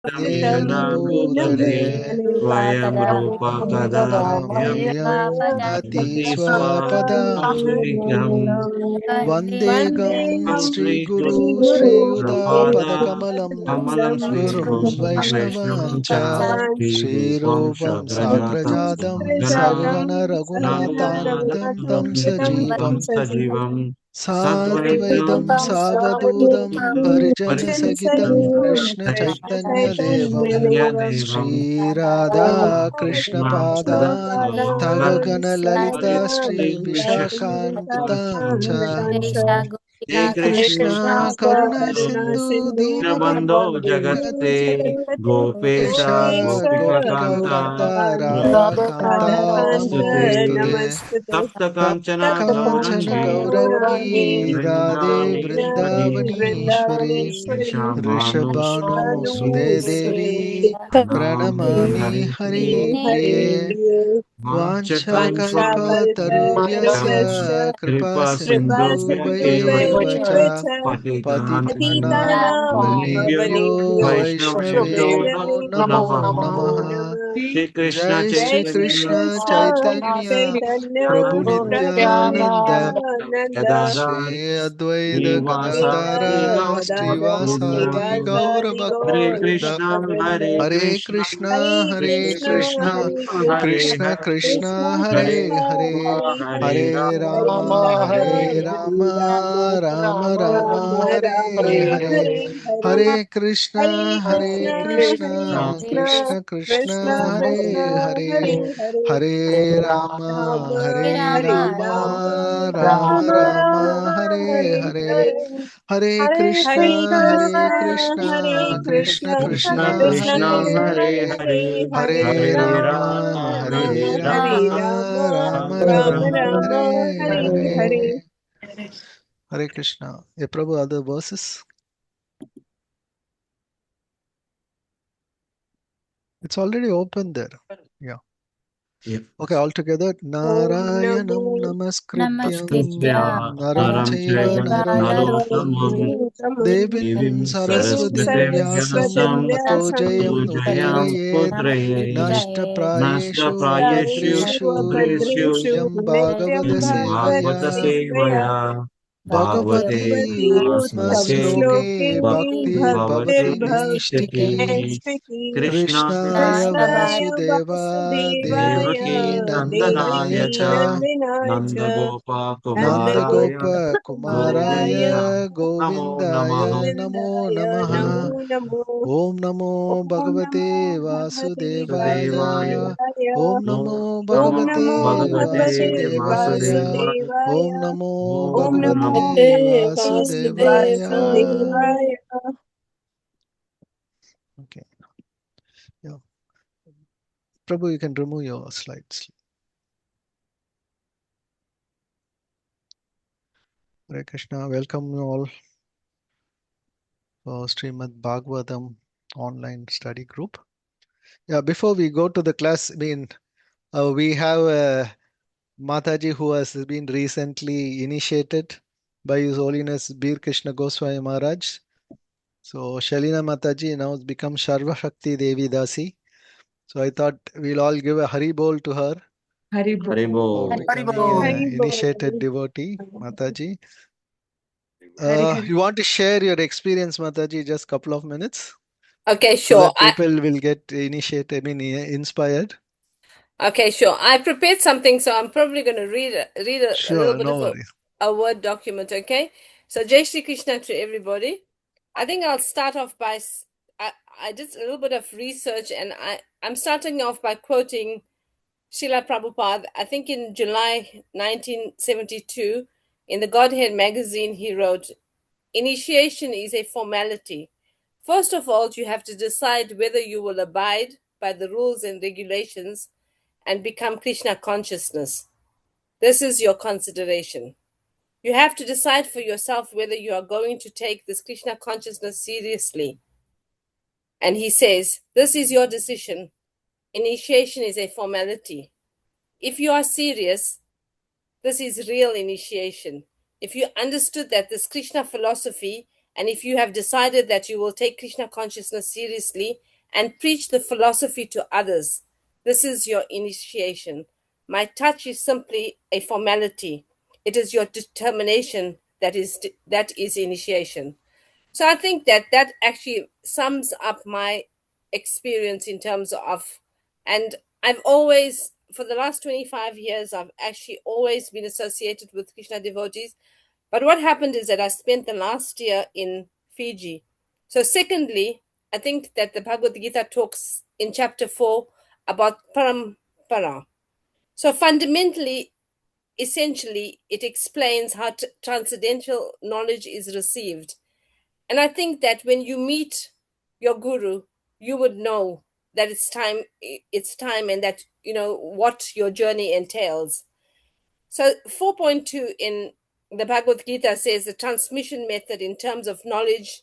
येन भूतले स्वयं रूप कदा मह्यं ददाति स्वपदान्तिकम् वन्देऽहं श्रीगुरु श्रीयुतापदकमलं गुरुं वैष्णवां च श्रीरूपं साग्रजातं सगण रघुनाथान्वितं तं सजीवं साद्वैतं सावधूतं परिजनसहितं कृष्णचैतन्यदेवं श्रीराधा कृष्णपादान् सगगणललिता श्रीविशाखान्वितां च हे कृष्णा करुणा सिन्धु बंधो दीनबन्धो जगत्ते गोपेश जगदीश गोपिका गोपिकान्त राधाकान्त नमोस्तुते नमोऽस्तुते तप्त कांचन तप्त काञ्चन गौरंगी गौरङ्गी राधे वृंदावनेश्वरी वृन्दावनीश्वरी वृषभानुसुते देवी प्रणमामि प्रणमामि हरिप्रिये हरिप्रिये वाञ्छाकल्पतरुभ्यश्च कृपा कृपा सिन्धुभ्येव च पतितानां पतितानां पावनेभ्यो वैष्णवेभ्यो वैष्णवेभ्यो नमो नमः। नमः श्री कृष्ण जय श्री कृष्ण चैतन्य चैतन्य प्रभु नित्यानंद श्री गदाधर अद्वैत गदाधर श्रीवासादि श्रीवासादि गौर हरे भक्तवृंद कृष्ण हरे हरे कृष्ण कृष्णा कृष्णा हरे कृष्ण हरे कृष्णा हरे हरे हरे हरे हरे राम हरे राम राम राम हरे हरे हरे कृष्णा कृष्णा कृष्ण कृष्ण हरे हरे हरे राम हरे Ram Ram Ram Hare Hare Hare Krishna Krishna Krishna Krishna Krishna Hare Hare Hare Hare Hare Hare Ram Ram Hare Hare Ram Ram Ram Hare Hare Hare Krishna. Yeah, Prabhu, other verses? It's already open there. Yeah. Yep. Okay, all together. Narayanam नमस्कृत्य Namaskrityam Naram नरं Chaiva चैव नरोत्तमं Narottamam देवीं Devim Saraswatim सरस्वतीं Vyasam व्यासं Tato Jayam पूजयां Udirayet पुत्रये Nashta Prayeshu नष्टप्रायेषु Abhadreshu भद्रेषु Nityam Bhagavata Bhagavat Sevaya सेवया भागवते Bhagavati Uttam श्लोके Shloke Bhakti भवति Bhavati Nishtiki कृष्णाय Krishnaya Vasudevaya देवकी Devaki नन्दनाय च Nandanaya नन्दगोपकुमाराय Nandagopa गोविन्दाय Kumaraya नमो नमः Govindaya Namo Namaha Om Namo Bhagavate देवाय Vasudevaya Om Namo नमो Bhagavate भगवते Vasudevaya वासुदेवाय Om Namo Om NaMo Bhagavate Vasudevaya. Okay. Yeah. Prabhu, you can remove your slides. Hare Krishna. Welcome you all for Śrīmad-Bhāgavatam online study group. Yeah, before we go to the class, we have Mataji who has been recently initiated by His Holiness Bir Krishna Goswami Maharaj. So Shalina Mataji now has become Sharva Shakti Devi Dasi. So I thought we'll all give a Hari Bol to her for becoming an initiated devotee, Mataji. You want to share your experience, Mataji, just a couple of minutes? Okay, So sure. that people will get initiated, inspired. Okay, sure. I prepared something, so I'm probably going to read a little Sure, bit no of worries. a Word document, okay? So, Jai Shri Krishna to everybody. I think I'll start off by, I did a little bit of research, and I'm starting off by quoting Srila Prabhupada. I think in July 1972, in the Godhead magazine, he wrote, "Initiation is a formality. First of all, you have to decide whether you will abide by the rules and regulations and become Krishna consciousness. This is your consideration. You have to decide for yourself whether you are going to take this Krishna consciousness seriously." And he says, this is your decision. Initiation is a formality. If you are serious, this is real initiation. If you understood that this Krishna philosophy, and if you have decided that you will take Krishna consciousness seriously and preach the philosophy to others. This is your initiation. My touch is simply a formality. It is your determination that is initiation. So I think that actually sums up my experience in terms of, and I've always, for the last 25 years, I've actually always been associated with Krishna devotees. But what happened is that I spent the last year in Fiji. So secondly, I think that the Bhagavad Gita talks in chapter 4 about parampara. So fundamentally, essentially, it explains how transcendental knowledge is received. And I think that when you meet your guru, you would know that it's time, and that what your journey entails. So 4.2 in the Bhagavad Gita says the transmission method in terms of knowledge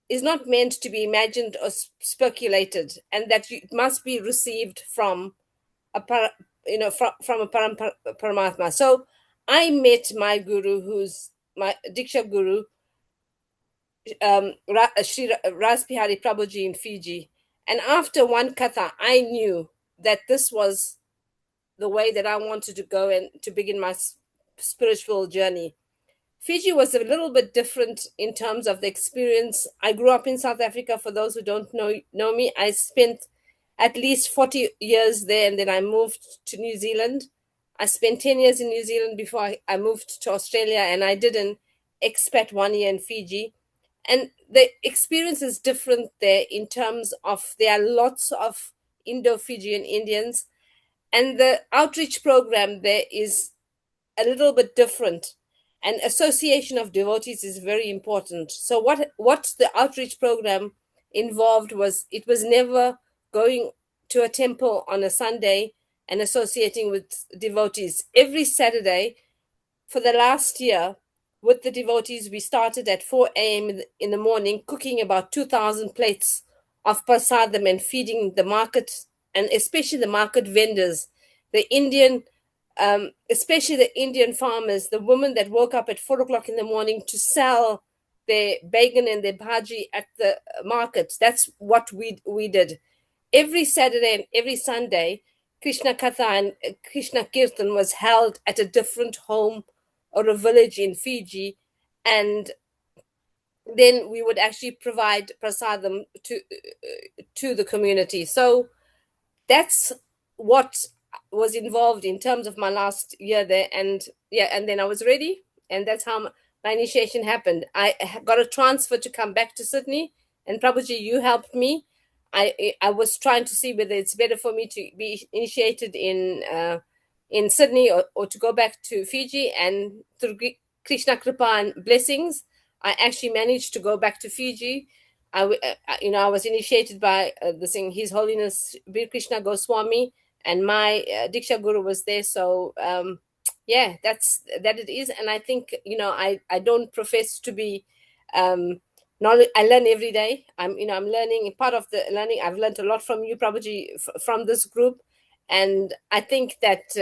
is not meant to be imagined or speculated, and that it must be received from a from a Paramatma. So I met my guru, who's my Diksha guru, Sri Rasbihari Prabhuji in Fiji. And after one katha, I knew that this was the way that I wanted to go and to begin my spiritual journey. Fiji was a little bit different in terms of the experience. I grew up in South Africa. For those who don't know me, I spent at least 40 years there, and then I moved to New Zealand. I spent 10 years in New Zealand before I moved to Australia, and I did an expat 1 year in Fiji. And the experience is different there in terms of there are lots of Indo-Fijian Indians, and the outreach program there is a little bit different, and association of devotees is very important. So what the outreach program involved was, it was never going to a temple on a Sunday and associating with devotees. Every Saturday for the last year, with the devotees, we started at 4 a.m. in the morning, cooking about 2,000 plates of prasadam and feeding the market, and especially the market vendors, the Indian, especially the Indian farmers, the women that woke up at 4 o'clock in the morning to sell their bacon and their bhaji at the market. That's what we did. Every Saturday and every Sunday, Krishna Katha and Krishna Kirtan was held at a different home or a village in Fiji, and then we would actually provide prasadam to the community. So that's what was involved in terms of my last year there. And then I was ready, and that's how my initiation happened. I got a transfer to come back to Sydney, and Prabhuji, you helped me. I was trying to see whether it's better for me to be initiated in Sydney or to go back to Fiji, and through Krishna Kripa and blessings, I actually managed to go back to Fiji. I was initiated by His Holiness Bir Krishna Goswami, and my Diksha Guru was there. So that it is. And I think I don't profess to be knowledge. I learn every day. I'm learning. Part of the learning, I've learned a lot from you, Prabhuji, from this group, and I think that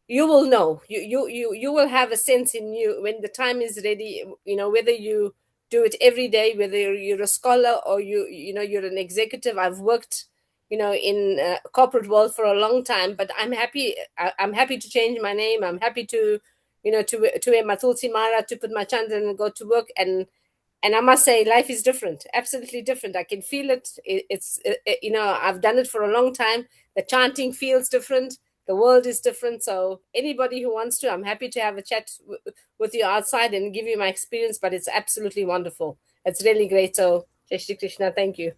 you will know. You will have a sense in you when the time is ready. Whether you do it every day, whether you're a scholar or you're an executive. I've worked in corporate world for a long time, but I'm happy. I'm happy to change my name. I'm happy to wear my tulsi mara, to put my chandran and go to work. And I must say, life is different, absolutely different. I can feel it. It's I've done it for a long time. The chanting feels different. The world is different. So anybody who wants to, I'm happy to have a chat with you outside and give you my experience, but it's absolutely wonderful. It's really great. So Jai Shri Krishna, thank you.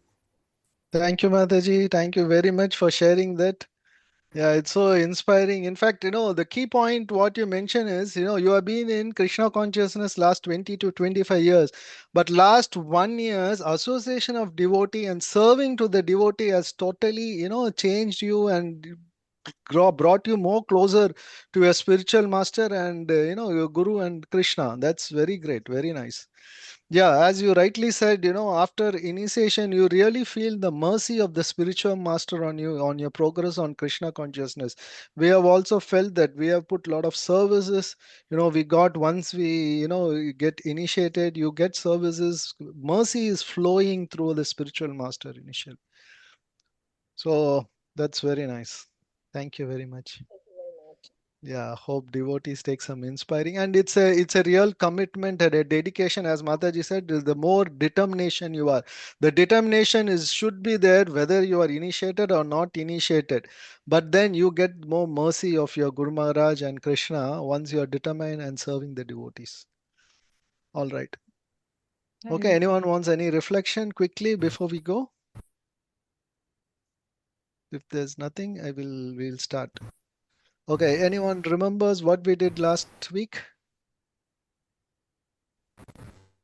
Thank you, Mataji. Thank you very much for sharing that. Yeah, it's so inspiring. In fact, the key point what you mentioned is, you have been in Krishna consciousness last 20 to 25 years, but last 1 year's association of devotee and serving to the devotee has totally, changed you and brought you more closer to your spiritual master and, your guru and Krishna. That's very great. Very nice. Yeah, as you rightly said, after initiation, you really feel the mercy of the spiritual master on you, on your progress on Krishna consciousness. We have also felt that we have put a lot of services. We got, once we, you get initiated, you get services. Mercy is flowing through the spiritual master initially. So that's very nice. Thank you very much. Yeah, hope devotees take some inspiring, and it's a real commitment and a dedication. As Mataji said, the more determination you are, the determination should be there whether you are initiated or not initiated. But then you get more mercy of your Guru Maharaj and Krishna once you are determined and serving the devotees. All right. Okay. Anyone wants any reflection quickly before we go? If there's nothing, we'll start. Okay. Anyone remembers what we did last week?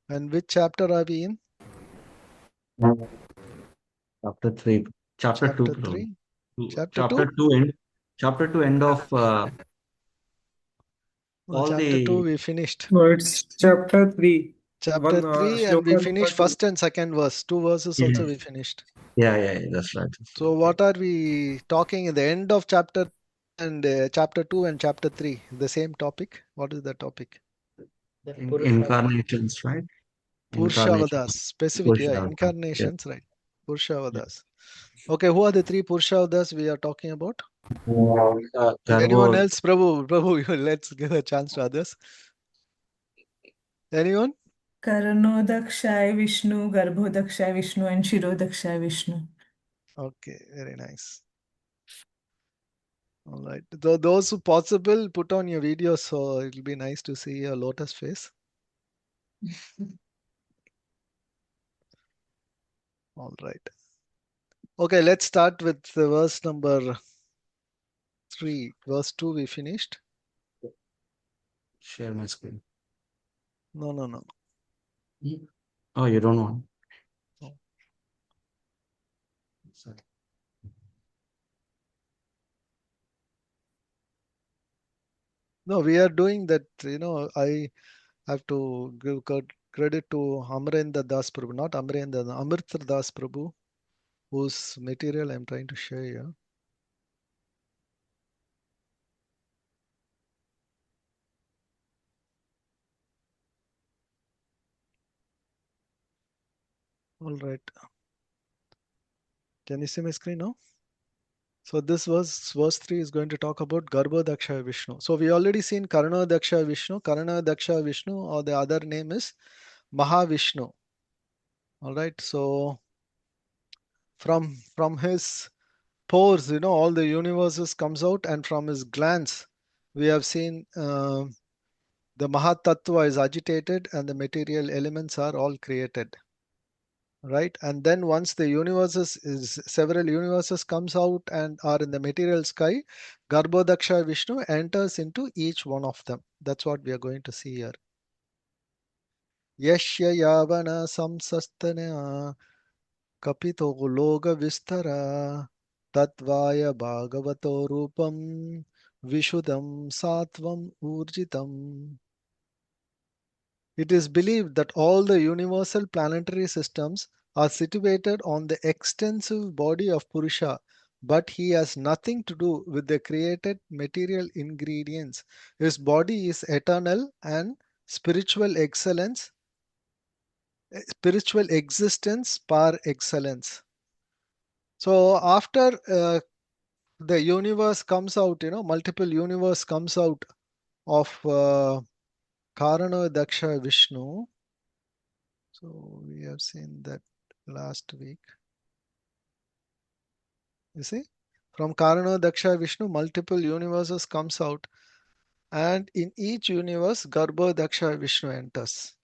And which chapter are we in? Chapter 3. Chapter 2, Chapter Prabhu. 3? Chapter Chapter 2? 2 end. Chapter 2 end of No, all chapter 2 the. we finished. No, it's chapter 3. Chapter 3 and we Shloka finished number 2. first and second verse. 2 verses Yeah, also we finished. yeah, that's right. So what are we talking in the end of chapter and chapter 2 and chapter 3? The same topic. What is the topic? Incarnations, right? Incarnation. Purushavadas. Specifically, yeah, Purusha. Yeah. incarnations, right. Purushavadas. Okay, who are the 3 Purushavadas we are talking about? Anyone Garbo, else? Prabhu, let's give a chance to others. Anyone? Karanodakshaya Vishnu, Garbhodakshaya Vishnu, and Shirodakshaya Vishnu. Okay, very nice. All right. Those who possible, put on your video so it'll be nice to see your lotus face. All right. Okay, let's start with the verse number 3. Verse 2 we finished. share my screen. No. Oh, you don't want? No. Sorry. No, we are doing that. I have to give credit to Amrendra Das Prabhu, not Amrendra, Amrita Das Prabhu, whose material I'm trying to share here. All right. Can you see my screen now? So this was verse 3 is going to talk about Garbhodakshaya Vishnu. So we already seen Karanodakshaya Vishnu. Karanodakshaya Vishnu, or the other name is Mahavishnu. All right. So from his pores, all the universes comes out, and from his glands, we have seen the Mahatattva is agitated and the material elements are all created. Right, and then once the several universes comes out and are in the material sky, Garbhodaksha Vishnu enters into each one of them. That's what we are going to see here. Yashya yavana samsastana kapito loga vistara tatvaya bhagavato rupam vishudam satvam urjitam. It is believed that all the universal planetary systems are situated on the extensive body of Purusha, but he has nothing to do with the created material ingredients. His body is eternal and spiritual excellence, spiritual existence par excellence. So after the universe comes out, multiple universe comes out of Karana Daksha Vishnu. So we have seen that last week. You see, from Karana Daksha Vishnu, multiple universes comes out, and in each universe, Garbha Daksha Vishnu enters.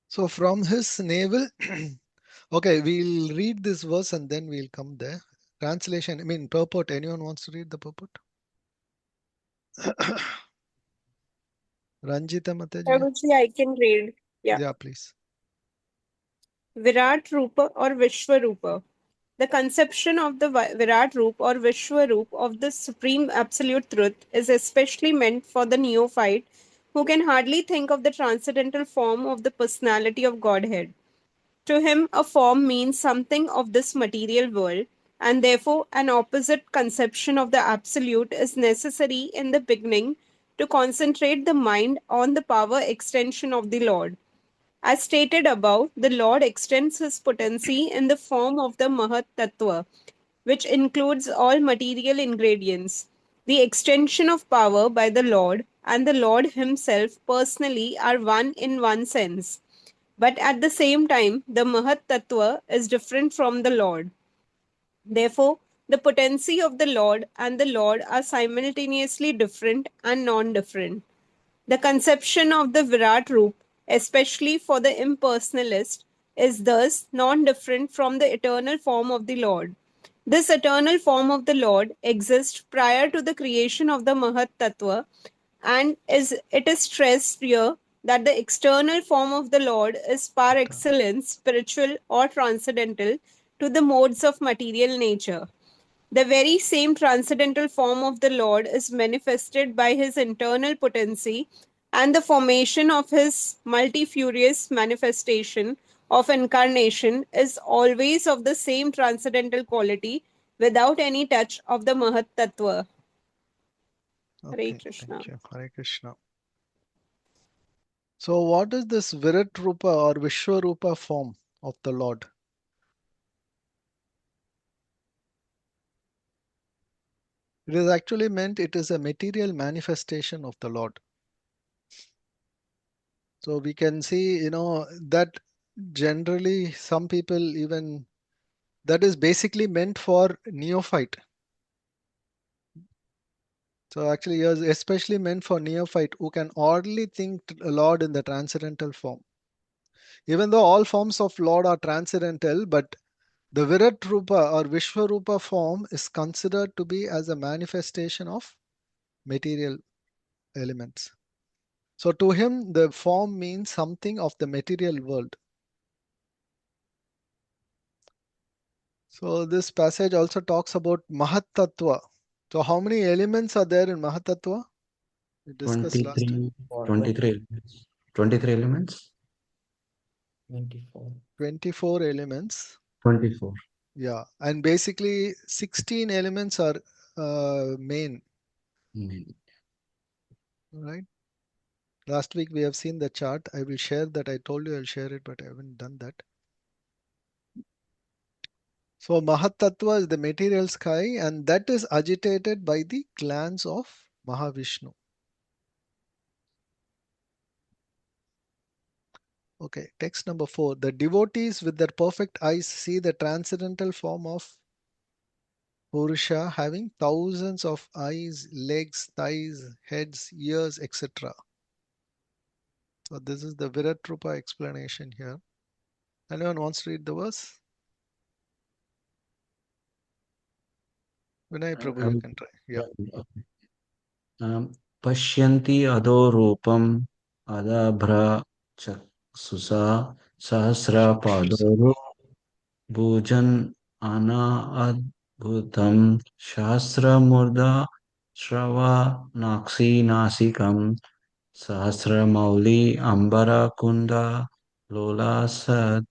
So from his navel, okay, we'll read this verse and then we'll come there. Translation, purport. Anyone wants to read the purport? Ranjita Mataji. Prabhuji, I can read. Yeah. Yeah, please. Virat Rupa or Vishwa Rupa. The conception of the Virat Roop or Vishwa Roop of the Supreme Absolute Truth is especially meant for the neophyte who can hardly think of the transcendental form of the personality of Godhead. To him, a form means something of this material world, and therefore an opposite conception of the Absolute is necessary in the beginning to concentrate the mind on the power extension of the Lord. As stated above, the Lord extends his potency in the form of the Mahat Tattva, which includes all material ingredients. The extension of power by the Lord and the Lord himself personally are one in one sense. But at the same time, the Mahat Tattva is different from the Lord. Therefore, the potency of the Lord and the Lord are simultaneously different and non different. The conception of the Virat Roop, especially for the impersonalist, is thus non different from the eternal form of the Lord. This eternal form of the Lord exists prior to the creation of the Mahat Tattva, and it is stressed here that the external form of the Lord is par excellence spiritual or transcendental to the modes of material nature. The very same transcendental form of the Lord is manifested by his internal potency, and the formation of his multifarious manifestation of incarnation is always of the same transcendental quality without any touch of the Mahat Tattva. Hare Okay, Krishna. thank you. Hare Krishna. So what is this Virat Rupa or Vishwarupa form of the Lord? It is actually meant it is a material manifestation of the Lord. So we can see, that generally some people even, that is basically meant for neophyte. So actually, it is especially meant for neophyte who can hardly think the Lord in the transcendental form. Even though all forms of Lord are transcendental, but the Virat Rupa or Vishwarupa form is considered to be as a manifestation of material elements. So to him, the form means something of the material world. So this passage also talks about Mahat Tattva. So how many elements are there in Mahat Tattva? We discussed last time. 23 elements. 23 elements? 24. 24 elements. 24. Yeah. And basically 16 elements are main. Right. Last week we have seen the chart. I will share that. I told you I'll share it, but I haven't done that. So Mahat Tattva is the material sky, and that is agitated by the glance of Mahavishnu. Okay, text number 4. The devotees with their perfect eyes see the transcendental form of Purusha having thousands of eyes, legs, thighs, heads, ears, etc. So this is the Viratrupa explanation here. Anyone wants to read the verse? Vinay Prabhu, you can try. Yeah. Pashyanti adorupam adabhra chaksusa sahasra padoru bhujan ana adbhutam shastra murda shrava nakshi nasikam sahasra mauli ambara kunda lola sad.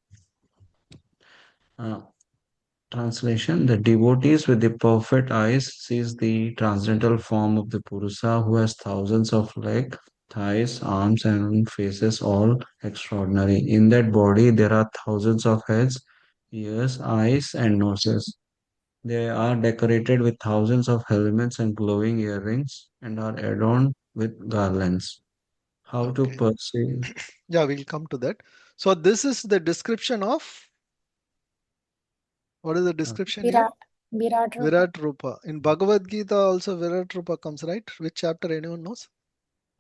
Translation: the devotees with the perfect eyes sees the transcendental form of the Purusa who has thousands of legs, thighs, arms and faces, all extraordinary. In that body there are thousands of heads, ears, eyes and noses. They are decorated with thousands of helmets and glowing earrings and are adorned with garlands. How to Okay. perceive? Yeah, we'll come to that. So this is the description of, what is the description here? Virat Rupa. Virat Rupa. In Bhagavad Gita also Virat Rupa comes, right? Which chapter, anyone knows?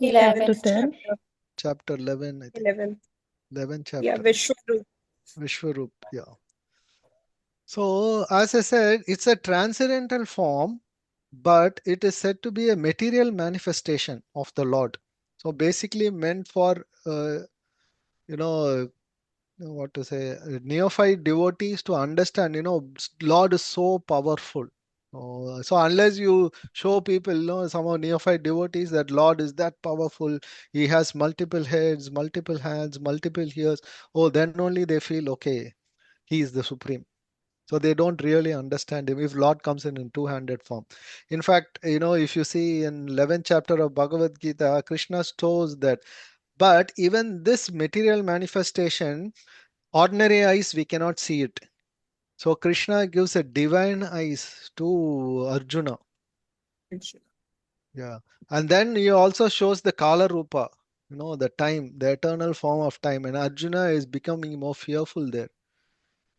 11th 10. chapter. Chapter 11, I think. 11th. 11 chapter. Yeah, Vishwarup. Vishwarup, yeah. So as I said, it's a transcendental form, but it is said to be a material manifestation of the Lord. So basically meant for, what to say, neophyte devotees to understand, Lord is so powerful. So unless you show people, some of neophyte devotees that Lord is that powerful, he has multiple heads, multiple hands, multiple ears, then only they feel okay, he is the supreme. So they don't really understand him if Lord comes in two-handed form. In fact, if you see in 11th chapter of Bhagavad Gita, Krishna shows that, but even this material manifestation, ordinary eyes, we cannot see it. So Krishna gives a divine eyes to Arjuna. Yeah. And then he also shows the Kala Rupa, the time, the eternal form of time. And Arjuna is becoming more fearful there.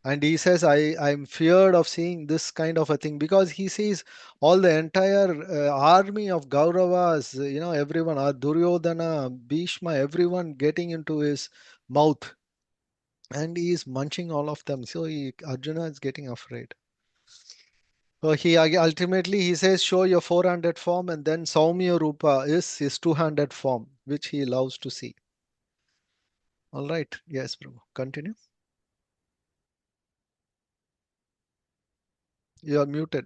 And he says, I'm feared of seeing this kind of a thing, because he sees all the entire army of Kauravas, everyone, Duryodhana, Bhishma, everyone getting into his mouth. And he is munching all of them. So Arjuna is getting afraid. So ultimately he says, show your 400 form, and then Saumya Rupa is his 200 form, which he loves to see. All right. Yes, Prabhu. Continue. You are muted.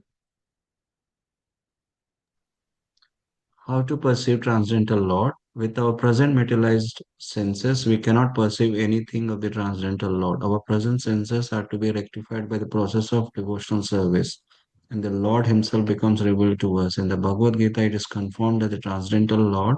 How to perceive Transcendental Lord? With our present materialized senses, we cannot perceive anything of the Transcendental Lord. Our present senses are to be rectified by the process of devotional service, and the Lord Himself becomes revealed to us. In the Bhagavad Gita, it is confirmed that the Transcendental Lord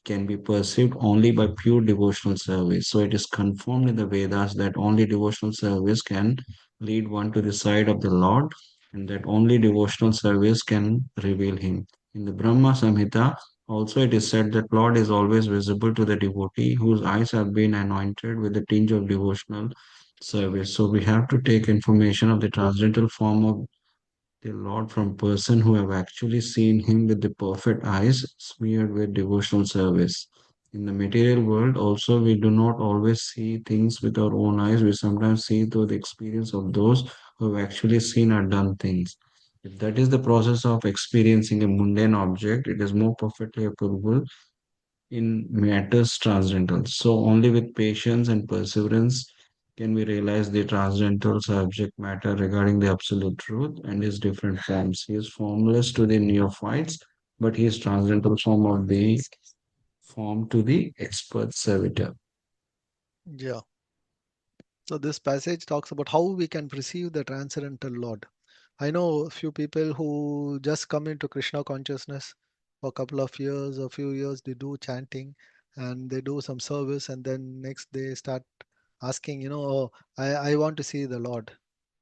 can be perceived only by pure devotional service. So it is confirmed in the Vedas that only devotional service can lead one to the side of the Lord, and that only devotional service can reveal Him. In the Brahma Samhita, also it is said that Lord is always visible to the devotee whose eyes have been anointed with a tinge of devotional service. So we have to take information of the transcendental form of the Lord from person who have actually seen him with the perfect eyes smeared with devotional service. In the material world, also, we do not always see things with our own eyes. We sometimes see through the experience of those who have actually seen or done things. If that is the process of experiencing a mundane object, it is more perfectly applicable in matters transcendental. So, only with patience and perseverance can we realize the transcendental subject matter regarding the absolute truth and his different forms. He is formless to the neophytes, but he is transcendental form of the form to the expert servitor. Yeah. So this passage talks about how we can perceive the transcendental Lord. I know a few people who just come into Krishna consciousness for a couple of years, a few years, they do chanting and they do some service, and then next they start asking, oh, I want to see the Lord.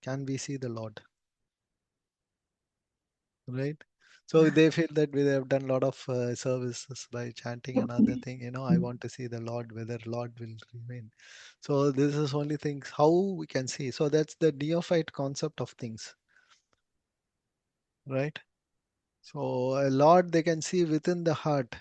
Can we see the Lord? Right? So they feel that they have done a lot of services by chanting another thing, I want to see the Lord, whether Lord will remain. So this is only things how we can see. So that's the neophyte concept of things, right? So a Lord they can see within the heart.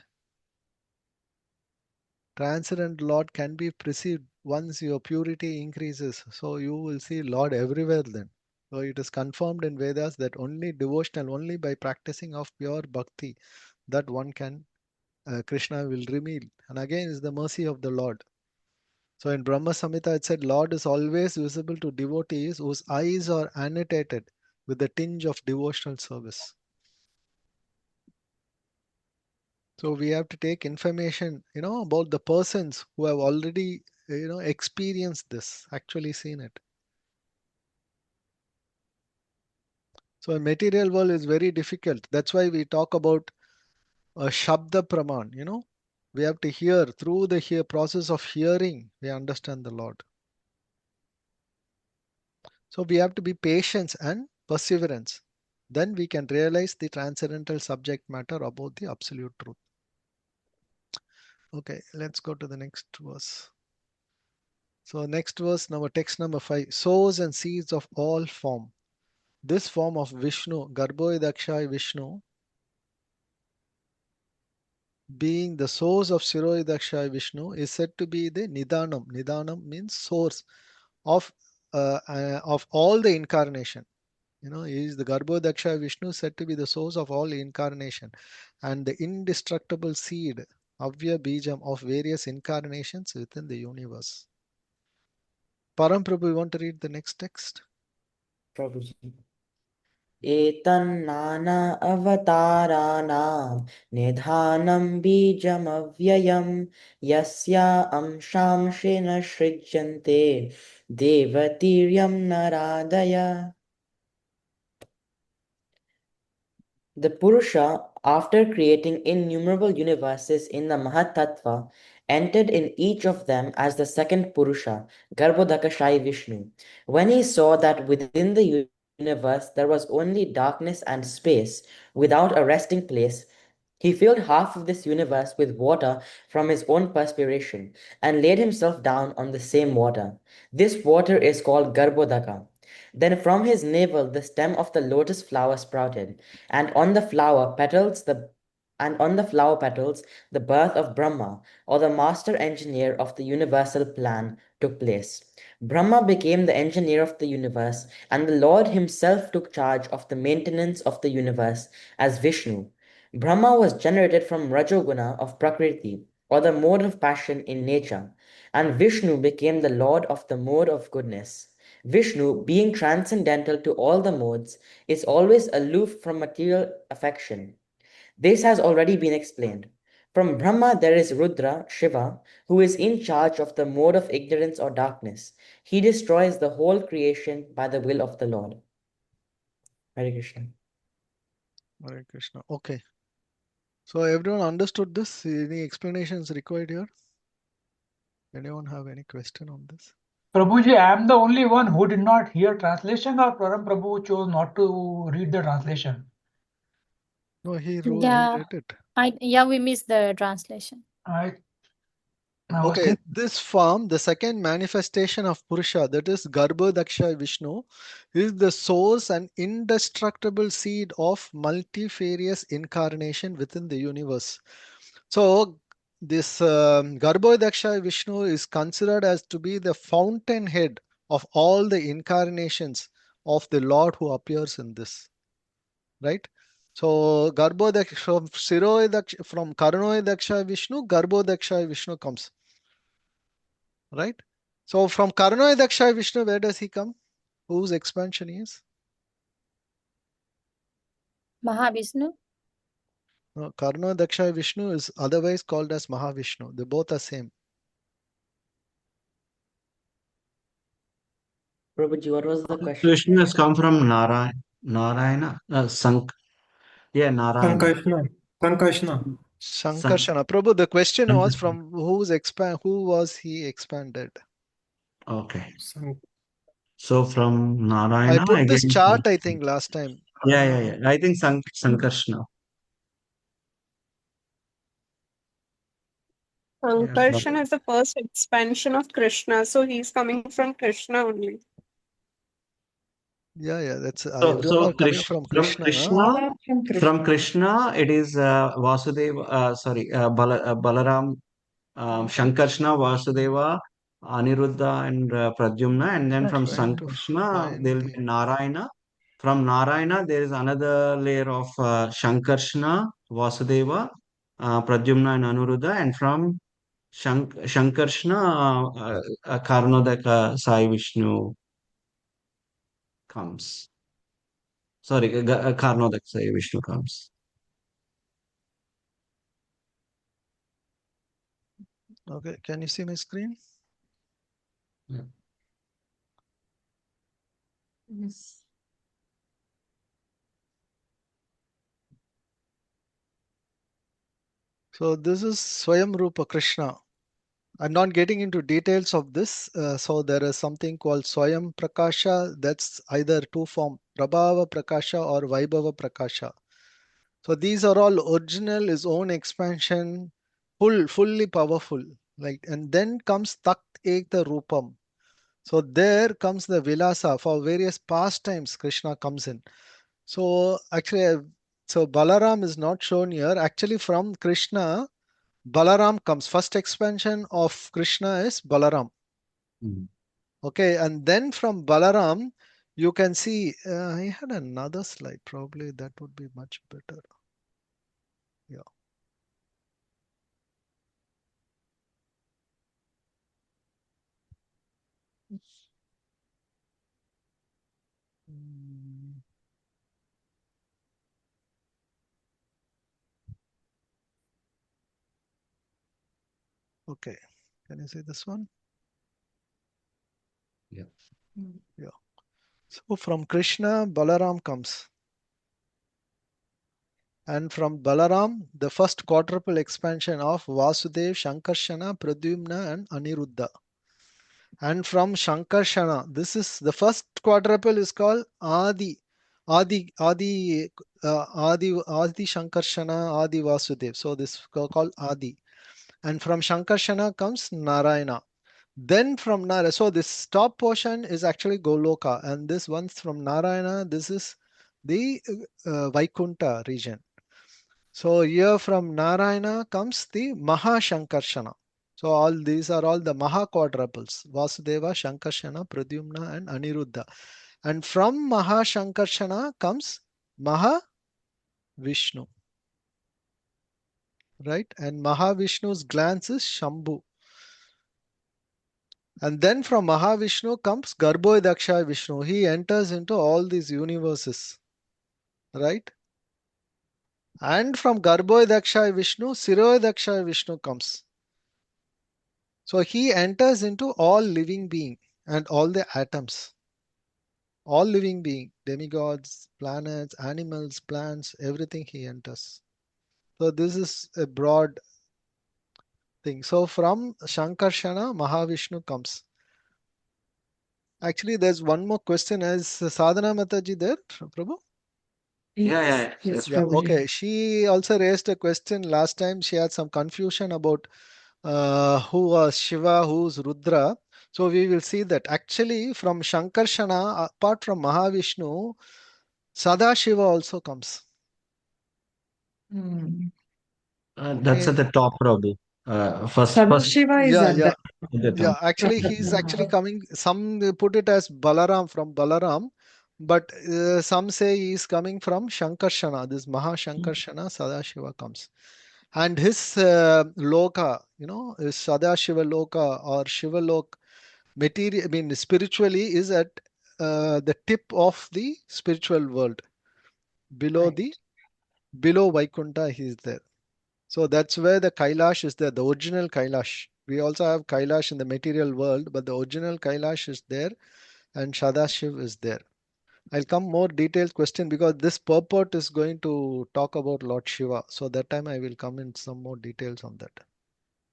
Transcendent Lord can be perceived once your purity increases. So you will see Lord everywhere then. So it is confirmed in Vedas that only devotional, only by practicing of pure bhakti, that one can, Krishna will reveal. And again is the mercy of the Lord. So in Brahma Samhita it said Lord is always visible to devotees whose eyes are annotated with the tinge of devotional service. So we have to take information, about the persons who have already, experienced this, actually seen it. So in material world is very difficult. That's why we talk about a Shabda Praman, We have to hear through the process of hearing, we understand the Lord. So we have to be patient and perseverance. Then we can realize the transcendental subject matter about the absolute truth. Okay, let's go to the next verse. So next verse, number text number 5. Source and seeds of all form. This form of Vishnu, Garbhoidakshai Vishnu, being the source of Shiroidakshai Vishnu, is said to be the Nidanam. Nidanam means source of all the incarnation. He is the Garbhodaksha Vishnu, said to be the source of all incarnation and the indestructible seed, Avya Bijam, of various incarnations within the universe. Param Prabhu, you want to read the next text? Prabhuji. एतन्नाना अवताराणां निधानं बीजमव्ययं यस्या अंशांशेन सृज्यन्ते देवतीर्यं नरादय. The Purusha, after creating innumerable universes in the Mahatattva, entered in each of them as the second Purusha, Garbhodakashayi Vishnu. When he saw that within the universe there was only darkness and space, without a resting place, he filled half of this universe with water from his own perspiration, and laid himself down on the same water. This water is called Garbhodaka. Then from his navel the stem of the lotus flower sprouted, and on the flower petals the birth of Brahma, or the master engineer of the universal plan, took place. Brahma became the engineer of the universe, and the Lord himself took charge of the maintenance of the universe as Vishnu. Brahma was generated from Rajoguna of Prakriti, or the mode of passion in nature, and Vishnu became the Lord of the mode of goodness. Vishnu, being transcendental to all the modes, is always aloof from material affection. This has already been explained. From Brahma there is Rudra, Shiva, who is in charge of the mode of ignorance or darkness. He destroys the whole creation by the will of the Lord. Hare Krishna. Hare Krishna. Okay. So everyone understood this? Any explanations required here? Anyone have any question on this? Prabhuji, I am the only one who did not hear translation, or Param Prabhu chose not to read the translation? No, he Yeah, read it. we missed the translation. I was Okay, this form, the second manifestation of Purusha, that is Garbhodaksha Vishnu, is the source and indestructible seed of multifarious incarnation within the universe. So, this Garbhodaksha Vishnu is considered as to be the fountainhead of all the incarnations of the Lord who appears in this, right? So, Garbhodaksha, from Karnoidaksha Vishnu, Garbhodaksha Vishnu comes. Right? So from Karnoy Daksha Vishnu, where does he come? Whose expansion he is? Mahavishnu? No, Karnoy Daksha Vishnu is otherwise called as Mahavishnu. They both are same. Prabhuji, what was the question? Vishnu has come from Narayana, Narayana. Sankarshana. Sankarsana. Prabhu, the question was from who was he expanded? Okay. San- So from I Narayana put this again. chart, I think, last time. Yeah. I think Sankarshana. Yeah, Sankarshan is the first expansion of Krishna, so he's coming from Krishna only. Yeah, that's So everyone are coming from Krishna. From Krishna, it is Vasudeva. Balaram, Shankarshna, Vasudeva, Aniruddha, and Pradyumna, and then from Trying to Sankarshna find there will the be Narayana. From Narayana, there is another layer of Shankarshna, Vasudeva, Pradyumna, and Anuruddha, and from Shankarshna, Karnodaka Sai Vishnu comes. Sorry, Karnodak Sai Vishnu comes. Okay, can you see my screen? Yeah. Yes. So this is Swayam Rupa Krishna. I'm not getting into details of this. So there is something called Swayam Prakasha. That's either two form, Prabhava Prakasha or Vaibhava Prakasha. So these are all original, his own expansion, fully powerful. And then comes Takt Ekta Rupam. So there comes the Vilasa for various pastimes. Krishna comes in. So actually, so Balaram is not shown here. Actually, from Krishna, Balaram comes. First expansion of Krishna is Balaram. Mm. Okay, and then from Balaram, you can see, I had another slide, probably that would be much better. Yeah. Okay, can you see this one? Yeah. Yeah. So from Krishna, Balaram comes. And from Balaram, the first quadruple expansion of Vasudev, Shankarshana, Pradyumna, and Aniruddha. And from Shankarshana, this is the first quadruple is called Adi Shankarshana, Adi Vasudev. So this is called Adi. And from Shankarshana comes Narayana. Then from Narayana, so this top portion is actually Goloka, and this one's from Narayana. This is the Vaikunta region. So here from Narayana comes the Mahashankarshana. So all these are all the Maha quadruples: Vasudeva, Shankarshana, Pradyumna, and Aniruddha. And from Mahashankarshana comes Mahavishnu, right? And Mahavishnu's glance is Shambhu. And then from Mahavishnu comes Garbhodaksha Vishnu. He enters into all these universes, right? And from Garbhodaksha Vishnu, Sirodaksha Vishnu comes. So he enters into all living being and all the atoms. All living being, demigods, planets, animals, plants, everything he enters. So this is a broad thing. So from Shankarshana, Mahavishnu comes. Actually, there's one more question. Is Sadhana Mataji there, Prabhu? Yes, Yeah, okay. She also raised a question last time. She had some confusion about who was Shiva, who's Rudra. So we will see that actually from Shankarshana, apart from Mahavishnu, Sadashiva also comes. That's at the top, Prabhu. First, Sadashiva is Yeah, at yeah. the Yeah, top. actually, he's actually coming. Some they put it as Balaram from Balaram, but some say he's coming from Shankarshana. This Mahashankarshana, Sadashiva comes. And his loka, his Sadashiva loka or Shiva lok material, I mean, spiritually is at the tip of the spiritual world. Below below Vaikunta, he is there. So that's where the Kailash is there, the original Kailash. We also have Kailash in the material world, but the original Kailash is there and Sadashiv is there. I'll come more detailed question because this purport is going to talk about Lord Shiva. So that time I will come in some more details on that.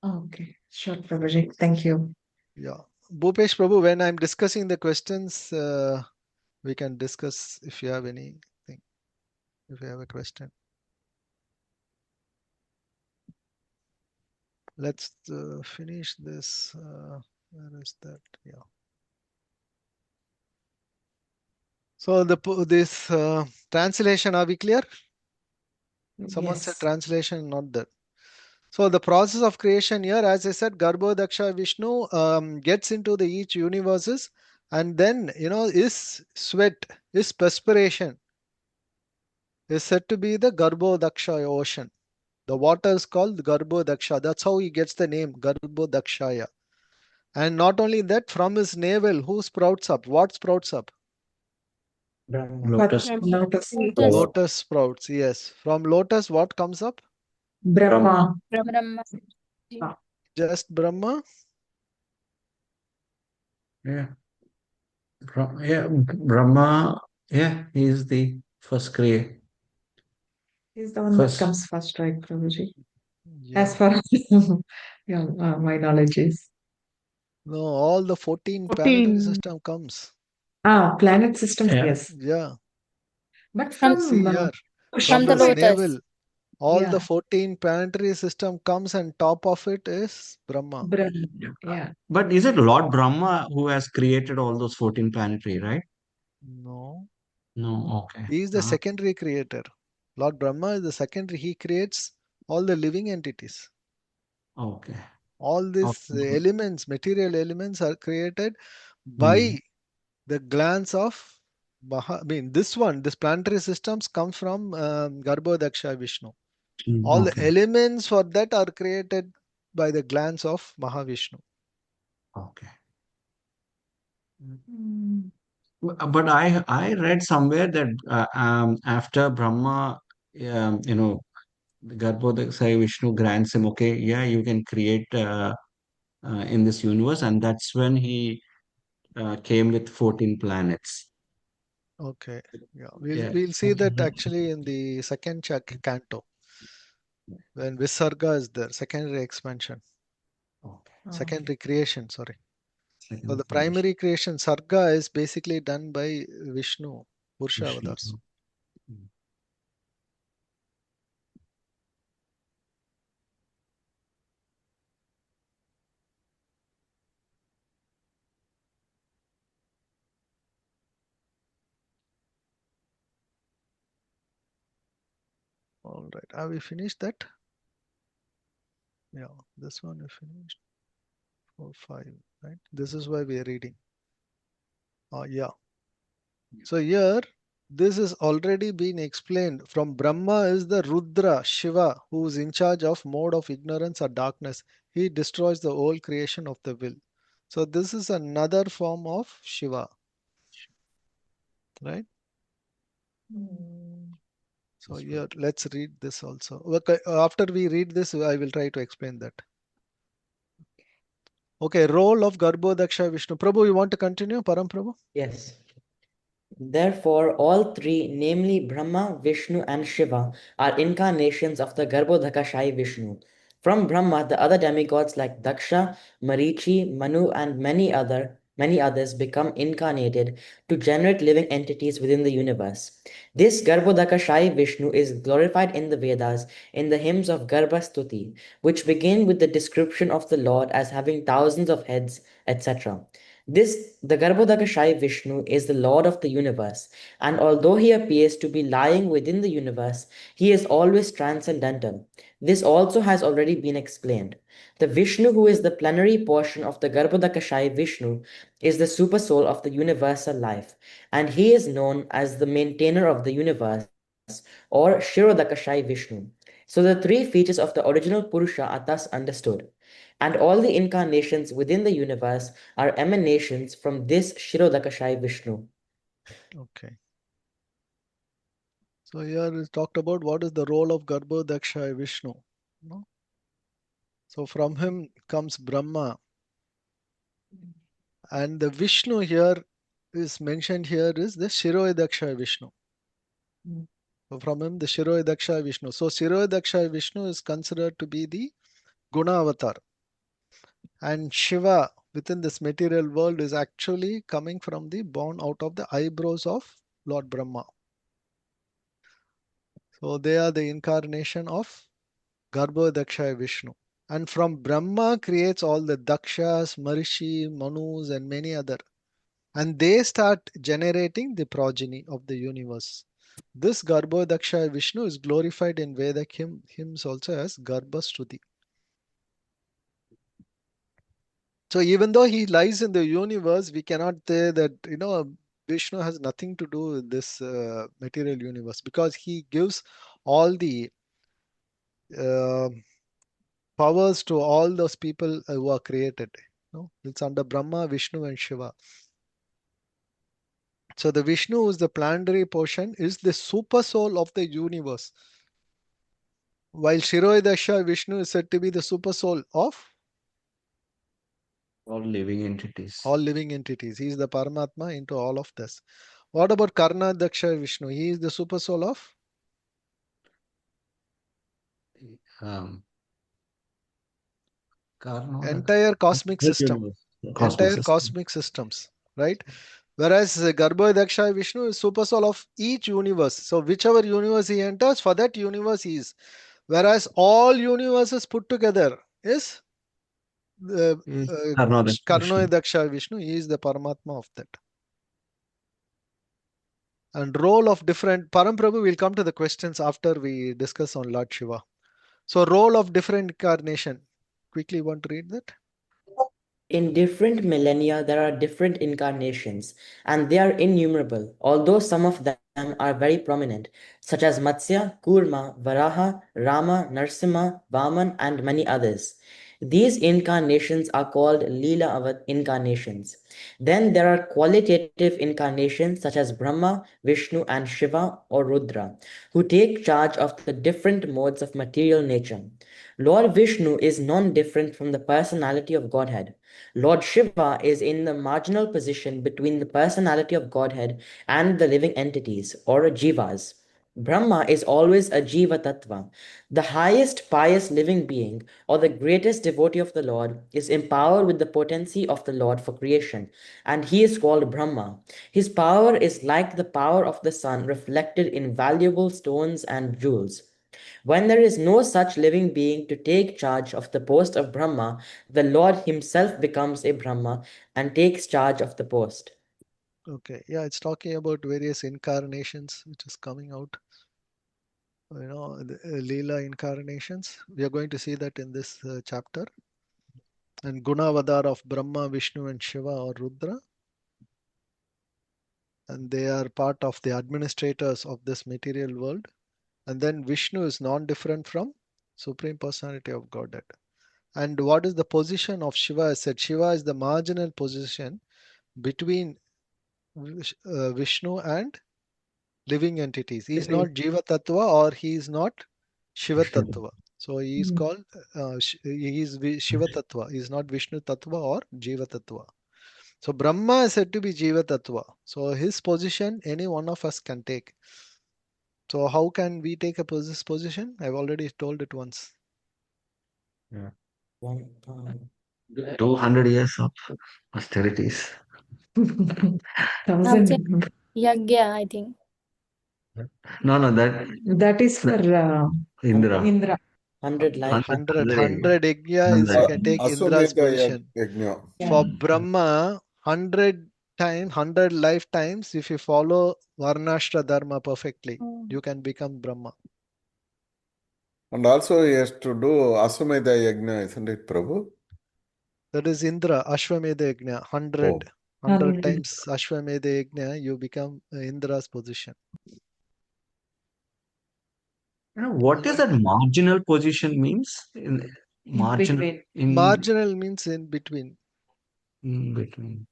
Okay, sure, Prabhuji. Thank you. Yeah. Bhupesh Prabhu, when I'm discussing the questions, we can discuss if you have anything, if you have a question. Let's finish this. Where is that? Yeah. So this translation, are we clear? Someone said Yes. translation, not that. So the process of creation here, as I said, Garbhodaksha Vishnu gets into the each universes, and then his sweat, his perspiration is said to be the Garbhodaksha ocean. The water is called Garbhodaksha. That's how he gets the name Garbhodakshaya. And not only that, from his navel, who sprouts up? What sprouts up? Lotus. Lotus. Lotus sprouts, yes. From lotus, what comes up? Brahma. Brahma. Just Brahma? Yeah. Brahma. Yeah, he is the first creator. He's the one that comes first, right, Prabhuji? Yeah. As far as my knowledge is. No, all the 14 planetary system comes. Planet systems, Yeah. yes. Yeah. But See from here, From from the his lotus. navel, all Yeah. the 14 planetary system comes and top of it is Brahma. Brahma. Yeah. But is it Lord Brahma who has created all those 14 planetary, right? No, No, okay. he is the secondary creator. Lord Brahma is the secondary. He creates all the living entities. Okay. All these Okay. elements, material elements are created by the glance of this planetary systems come from Garbhodaksha Vishnu. All the Okay. elements for that are created by the glance of Mahavishnu. Okay. But I read somewhere that after Brahma, Garbhodakashayi Vishnu grants him, okay, yeah, you can create in this universe, and that's when he came with 14 planets. Okay. Yeah. Yeah. We'll see that actually in the second canto when Visarga is there, secondary expansion, Okay. secondary creation, sorry. So Second the creation. primary creation, Sarga, is basically done by Vishnu, Purusha Vishnu. avatars. All right. Have we finished that? Yeah, this one we finished. 4, 5, right? This is why we are reading. Yeah. So here, this is already been explained. From Brahma is the Rudra, Shiva, who is in charge of mode of ignorance or darkness. He destroys the whole creation of the will. So this is another form of Shiva, right? So here, let's read this also. Okay, after we read this, I will try to explain that. Okay, role of Garbhodaksha Vishnu. Prabhu, you want to continue? Param Prabhu? Yes. Therefore, all three, namely Brahma, Vishnu, and Shiva, are incarnations of the Garbhodakashayi Vishnu. From Brahma, the other demigods like Daksha, Marichi, Manu, and many others become incarnated to generate living entities within the universe. This Garbhodakashayi Vishnu is glorified in the Vedas in the hymns of Garbha Stuti, which begin with the description of the Lord as having thousands of heads, etc. The Garbhodakashayi Vishnu is the Lord of the universe, and although he appears to be lying within the universe, he is always transcendental. This also has already been explained. The Vishnu, who is the plenary portion of the Garbhodakashayi Vishnu, is the supersoul of the universal life, and he is known as the maintainer of the universe, or Shirodakashayi Vishnu. So the three features of the original Purusha are thus understood. And all the incarnations within the universe are emanations from this Shirodakashayi Vishnu. Okay. So here is talked about what is the role of Garbhodaksha Vishnu. No? So from him comes Brahma. And the Vishnu here is mentioned here is the Shirodaksha Vishnu. So from him the Shirodaksha Vishnu. So Shirodaksha Vishnu is considered to be the Guna avatar. And Shiva within this material world is actually coming from the born out of the eyebrows of Lord Brahma. So they are the incarnation of Garbhodaksha Vishnu. And from Brahma creates all the Dakshas, Marishi, Manus, and many other. And they start generating the progeny of the universe. This Garbhodaksha Vishnu is glorified in Vedic hymns also as Garbhastuti. So even though he lies in the universe, we cannot say that, Vishnu has nothing to do with this material universe because he gives all the uh, powers to all those people who are created. It's under Brahma, Vishnu, and Shiva. So the Vishnu, who is the planetary portion, is the super soul of the universe. While Shiroidasha Vishnu is said to be the super soul of All living entities. all living entities. He is the Paramatma into all of this. What about Karna Daksha Vishnu? He is the super soul of Um, entire cosmic system. Entire cosmic systems, right? Whereas Garbhodaksha Vishnu is super soul of each universe. So whichever universe he enters, for that universe he is. Whereas all universes put together is Karnodaksha Vishnu. He is the Paramatma of that. And role of different Paramprabhu will come to the questions after we discuss on Lord Shiva. So role of different incarnation. Quickly want to read that? In different millennia, there are different incarnations, and they are innumerable, although some of them are very prominent, such as Matsya, Kurma, Varaha, Rama, Narsimha, Vaman, and many others. These incarnations are called Leela incarnations. Then there are qualitative incarnations such as Brahma, Vishnu, and Shiva or Rudra, who take charge of the different modes of material nature. Lord Vishnu is non-different from the personality of Godhead. Lord Shiva is in the marginal position between the personality of Godhead and the living entities or jivas. Brahma is always a jiva tattva. The highest pious living being or the greatest devotee of the Lord is empowered with the potency of the Lord for creation, and he is called Brahma. His power is like the power of the sun reflected in valuable stones and jewels. When there is no such living being to take charge of the post of Brahma, the Lord himself becomes a Brahma and takes charge of the post. Okay, yeah, it's talking about various incarnations which is coming out. The Leela incarnations. We are going to see that in this chapter. And Gunavadar of Brahma, Vishnu, and Shiva or Rudra. And they are part of the administrators of this material world. And then Vishnu is non-different from Supreme Personality of Godhead. And what is the position of Shiva? I said Shiva is the marginal position between Vishnu and living entities. He is not Jiva Tattva or he is not Shiva Tattva. So he is called, he is Shiva Tattva. He is not Vishnu Tattva or Jiva Tattva. So Brahma is said to be Jiva Tattva. So his position, any one of us can take. So how can we take this position? I've already told it once. Yeah. 200 years of austerities. 1,000 yagya, I think. No, That is for Indra. Indra. 100 life. 100 yajna is you can take Indra's position. Yajna. For Brahma, 100 times, 100 lifetimes, if you follow Varnashtra Dharma perfectly, you can become Brahma. And also he has to do Aswamedha Yajna, isn't it, Prabhu? That is Indra, Ashwamedha Yajna, 100 times Ashwamedha Yajna, you become Indra's position. What is that marginal position means? Marginal means in between. In between.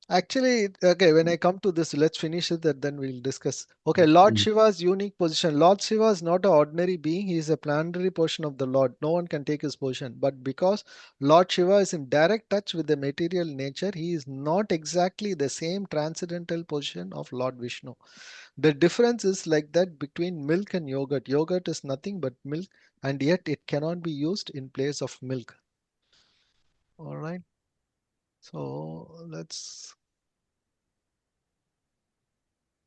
Actually, okay, when I come to this, let's finish it and then we'll discuss. Okay, Lord Shiva's unique position. Lord Shiva is not an ordinary being. He is a planetary portion of the Lord. No one can take his position. But because Lord Shiva is in direct touch with the material nature, he is not exactly the same transcendental position of Lord Vishnu. The difference is like that between milk and yogurt. Yogurt is nothing but milk, and yet it cannot be used in place of milk. All right. So let's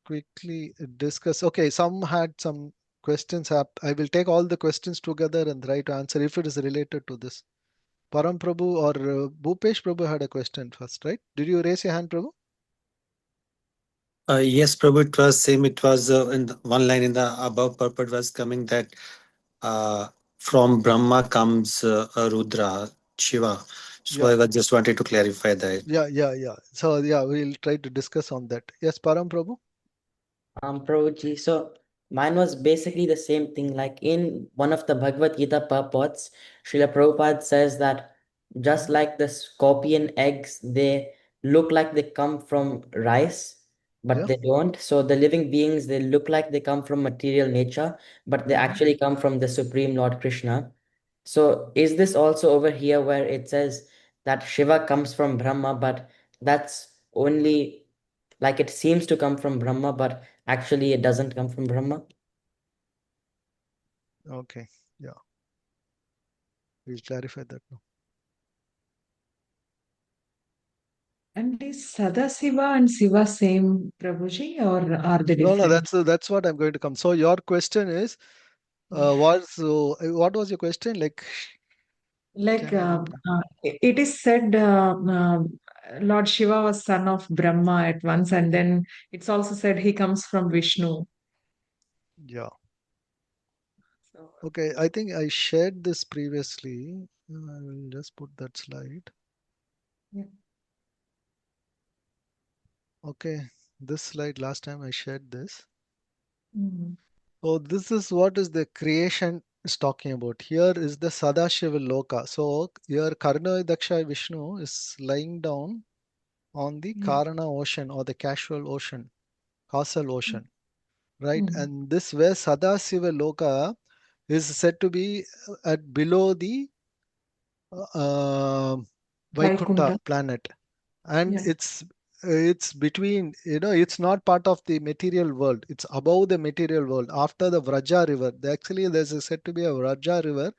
quickly discuss. Okay, some had some questions. I will take all the questions together and try to answer if it is related to this. Param Prabhu or Bhupesh Prabhu had a question first, right? Did you raise your hand, Prabhu? Yes, Prabhu, it was same. It was in one line in the above purport was coming that from Brahma comes Rudra, Shiva. So Yeah. I just wanted to clarify that. Yeah. So yeah, we'll try to discuss on that. Yes, Param Prabhu. Prabhuji, so mine was basically the same thing. Like in one of the Bhagavad Gita purports, Srila Prabhupada says that just like the scorpion eggs, they look like they come from rice, but they don't. So the living beings, they look like they come from material nature, but they actually come from the Supreme Lord Krishna. So is this also over here where it says that Shiva comes from Brahma, but that's only like it seems to come from Brahma, but actually it doesn't come from Brahma? Okay, yeah. We'll clarify that now. And is Sadasiva and Shiva same, Prabhuji, or are they different? No, that's what I'm going to come. So your question is, what was your question? Like it is said Lord Shiva was son of Brahma at once, and then it's also said he comes from Vishnu. Yeah. Okay, I think I shared this previously. I will just put that slide. Yeah. Okay, this slide last time I shared this. Mm-hmm. So this is what is the creation is talking about. Here is the Sadashiva Loka. So here Karna Daksha Vishnu is lying down on the Karana ocean or the causal ocean, right? And this where Sadashiva Loka is said to be at below the uh, Vaikuntha Vaikunta. planet, and Yeah. it's between, it's not part of the material world. It's above the material world. After the Vraja river, actually there's said to be a Vraja river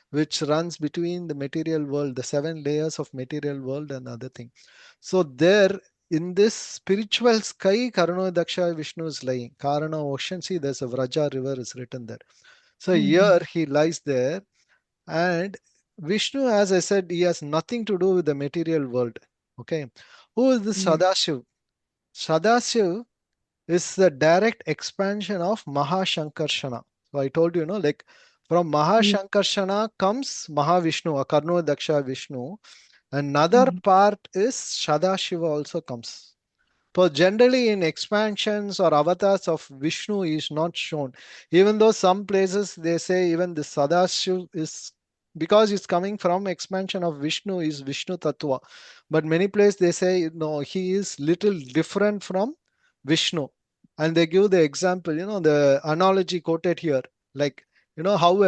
which runs between the material world, the 7 layers of material world and other thing. So there in this spiritual sky, Karano Daksha Vishnu is lying. Karana ocean, see there's a Vraja river is written there. So here he lies there, and Vishnu, as I said, he has nothing to do with the material world. Okay. Who is this Sadashiv? Sadashiv is the direct expansion of Mahashankarshana. So I told you, like from Mahashankarshana comes Mahavishnu, or Karno Daksha Vishnu. Another part is Sadashiva also comes. So generally in expansions or avatars of Vishnu is not shown. Even though some places they say even the Sadashiv is, because it's coming from expansion of Vishnu, is Vishnu Tattva. But many places they say no, he is little different from Vishnu. And they give the example, the analogy quoted here. Like, how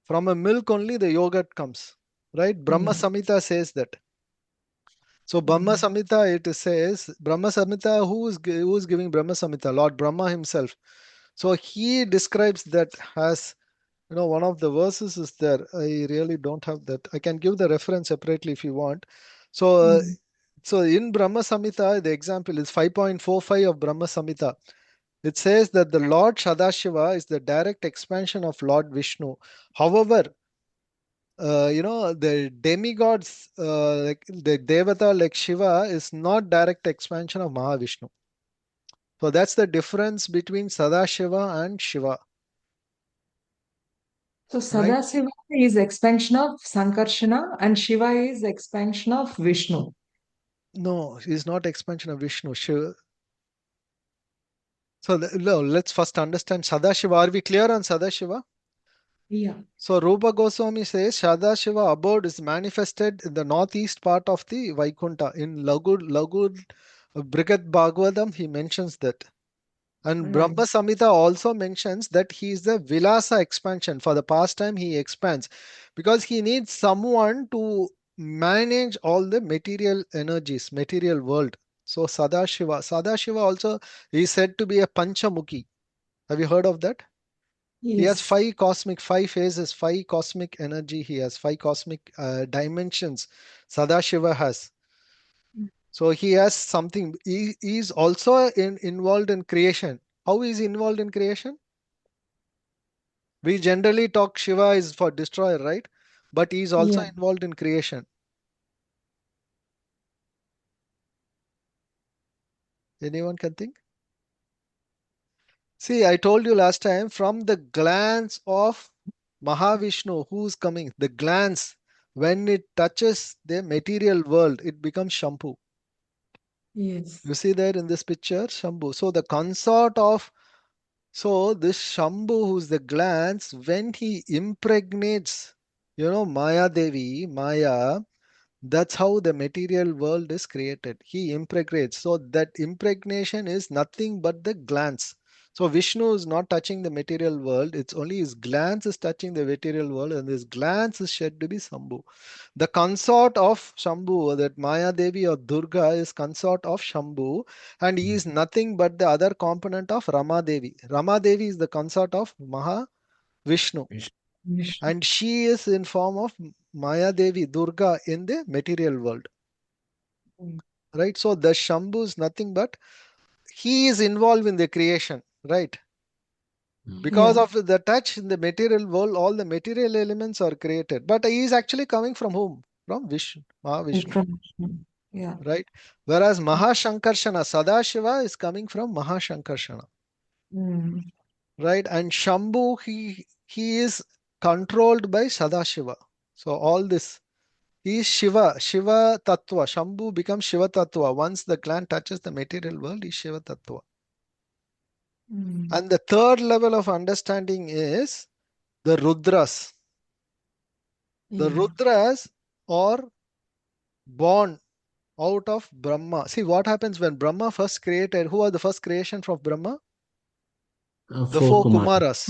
from a milk only the yogurt comes. Right? Brahma Samhita says that. So Brahma Samhita, it says, Brahma Samhita, who is giving Brahma Samhita? Lord Brahma himself. So he describes that as, one of the verses is there. I really don't have that. I can give the reference separately if you want. So, so in Brahma Samhita, the example is 5.45 of Brahma Samhita. It says that the Lord Sadashiva is the direct expansion of Lord Vishnu. However, the demigods, like the Devata, like Shiva, is not direct expansion of Mahavishnu. So that's the difference between Sadashiva and Shiva. So Right? Sadasiva is expansion of Sankarshana and Shiva is expansion of Vishnu. No, he's not expansion of Vishnu. Shiva. So let's first understand Sadashiva. Are we clear on Sadashiva? Yeah. So Rupa Goswami says Sadashiva abode is manifested in the northeast part of the Vaikunta. In Lagud Brigad Bhagavatam, he mentions that. And Brahma Samhita also mentions that he is the Vilasa expansion. For the pastime, he expands because he needs someone to manage all the material energies, material world. So Sadashiva also is said to be a Panchamukhi. Have you heard of that? Yes. He has five phases, 5 cosmic energy. He has 5 cosmic dimensions. Sadashiva has. So he has something. He is also involved in creation. How is he involved in creation? We generally talk Shiva is for destroyer, right? But he is also involved in creation. Anyone can think? See, I told you last time, from the glance of Mahavishnu, who's coming, the glance, when it touches the material world, it becomes Shambhu. Yes. You see there in this picture, Shambhu. So the consort of, so this Shambhu, who's the glance, when he impregnates, Maya Devi, Maya, that's how the material world is created. He impregnates. So that impregnation is nothing but the glance. So Vishnu is not touching the material world. It's only his glance is touching the material world, and his glance is said to be Shambhu. The consort of Shambhu, that Maya Devi or Durga, is consort of Shambhu, and he is nothing but the other component of Rama Devi. Rama Devi is the consort of Vishnu. And she is in form of Maya Devi, Durga, in the material world. Right? So the Shambhu is nothing but he is involved in the creation, right? Because of the touch in the material world, all the material elements are created. But he is actually coming from whom? From Vishnu, Mahavishnu. Yeah. Right? Whereas Mahashankarshana, Sadashiva, is coming from Mahashankarshana. Right? And Shambhu, he is controlled by Sadashiva. So all this, he is Shiva Tattva. Shambhu becomes Shiva Tattva. Once the gland touches the material world, he is Shiva Tattva. And the third level of understanding is the Rudras. The Yeah. Rudras are born out of Brahma. See what happens when Brahma first created. Who are the first creation from Brahma? The four Kumaras.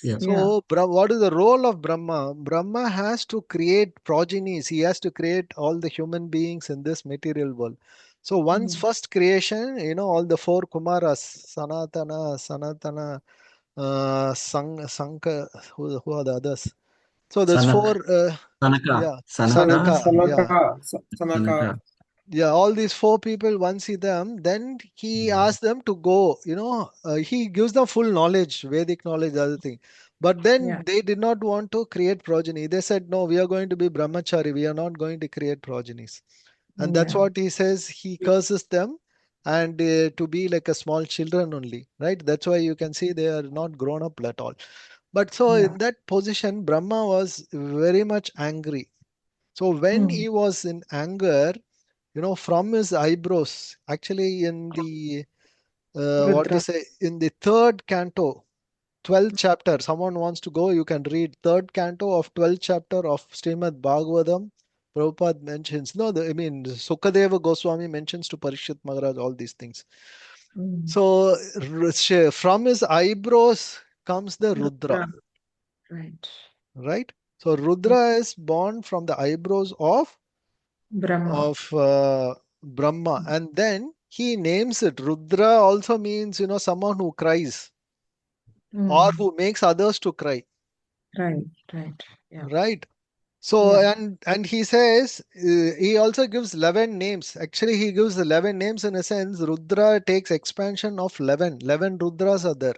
Yeah. So, what is the role of Brahma? Brahma has to create progenies. He has to create all the human beings in this material world. So, once first creation, all the four Kumaras, Sanatana, Sanka, who are the others? So, there's Sanaka. four, Sanaka. yeah, Sanaka. Sanaka, Sanaka. yeah, all these four people, once see them, then he asks them to go, he gives them full knowledge, Vedic knowledge, the other thing. But then they did not want to create progeny. They said, no, we are going to be brahmachari. We are not going to create progenies. And that's what he says. He curses them and to be like a small children only, right? That's why you can see they are not grown up at all. But so in that position, Brahma was very much angry. So when he was in anger, from his eyebrows, actually in the, what to Rudra. say, in the third canto, 12th chapter, someone wants to go, you can read third canto of 12th chapter of Śrīmad-Bhāgavatam. Prabhupada mentions, no, Sukadeva Goswami mentions to Parikshit Maharaj all these things. So from his eyebrows comes the Rudra. Right? So Rudra is born from the eyebrows of Brahma. Brahma, and then he names it. Rudra also means someone who cries or who makes others to cry. Right. Yeah. Right. So and he says he also gives 11 names. Actually, he gives 11 names in a sense. Rudra takes expansion of 11. 11 Rudras are there.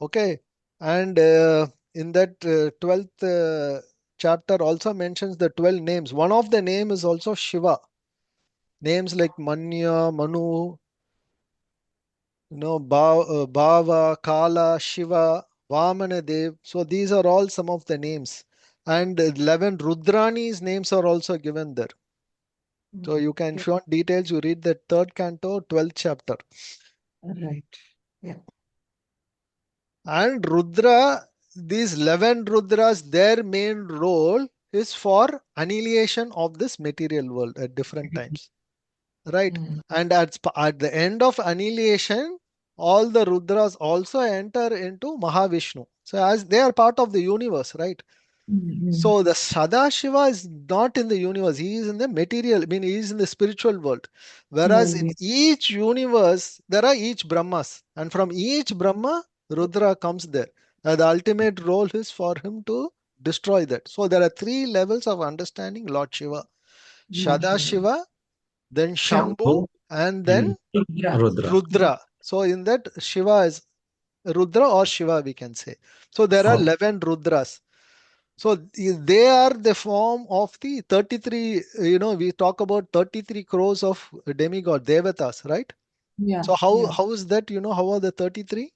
Okay, and in that 12th chapter also mentions the 12 names. One of the name is also Shiva. Names like Manya, Manu, Bhava, Kala, Shiva, Vamana Dev. So these are all some of the names. And 11 Rudrani's names are also given there. So you can, if you want details, you read the third canto, 12th chapter. Right. Yeah. And Rudra, these 11 Rudras, their main role is for annihilation of this material world at different times. Right? And at the end of annihilation, all the Rudras also enter into Mahavishnu. So as they are part of the universe, right? So the Sadashiva is not in the universe. He is in the material, he is in the spiritual world. Whereas in each universe, there are each Brahmas. And from each Brahma, Rudra comes there. And the ultimate role is for him to destroy that. So there are 3 levels of understanding Lord Shiva. Sadashiva, then Shambhu, and then Rudra. So in that, Shiva is Rudra or Shiva, we can say. So there are 11 Rudras. So they are the form of the 33, we talk about 33 crores of demigod, devatas, right? Yeah. So how is that, how are the 33?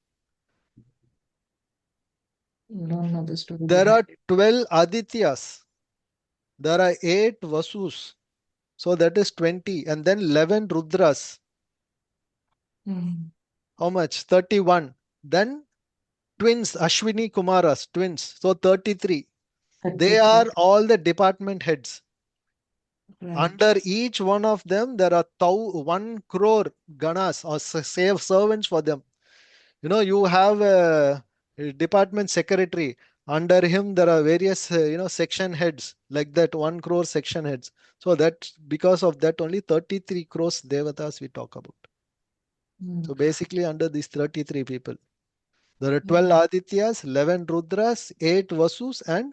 Don't know the story. There are 12 Adityas. There are 8 Vasus. So that is 20. And then 11 Rudras. How much? 31. Then twins, Ashwini Kumaras, twins. So 33. They are all the department heads. Right. Under each one of them, there are 1 crore ganas or servants for them. You have a department secretary. Under him, there are various, section heads like that, 1 crore section heads. So that because of that, only 33 crores devatas we talk about. So basically, under these 33 people, there are 12 Adityas, 11 Rudras, 8 Vasus, and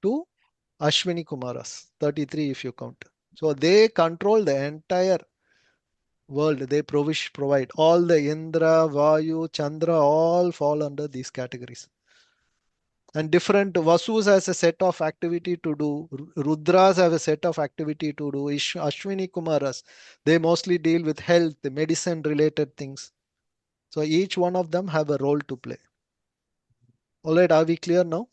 2 Ashwini Kumaras. 33 if you count. So they control the entire world. They provide. All the Indra, Vayu, Chandra, all fall under these categories. And different Vasus has a set of activity to do. Rudras have a set of activity to do. Ashwini Kumaras, they mostly deal with health, the medicine related things. So each one of them have a role to play. All right, are we clear now?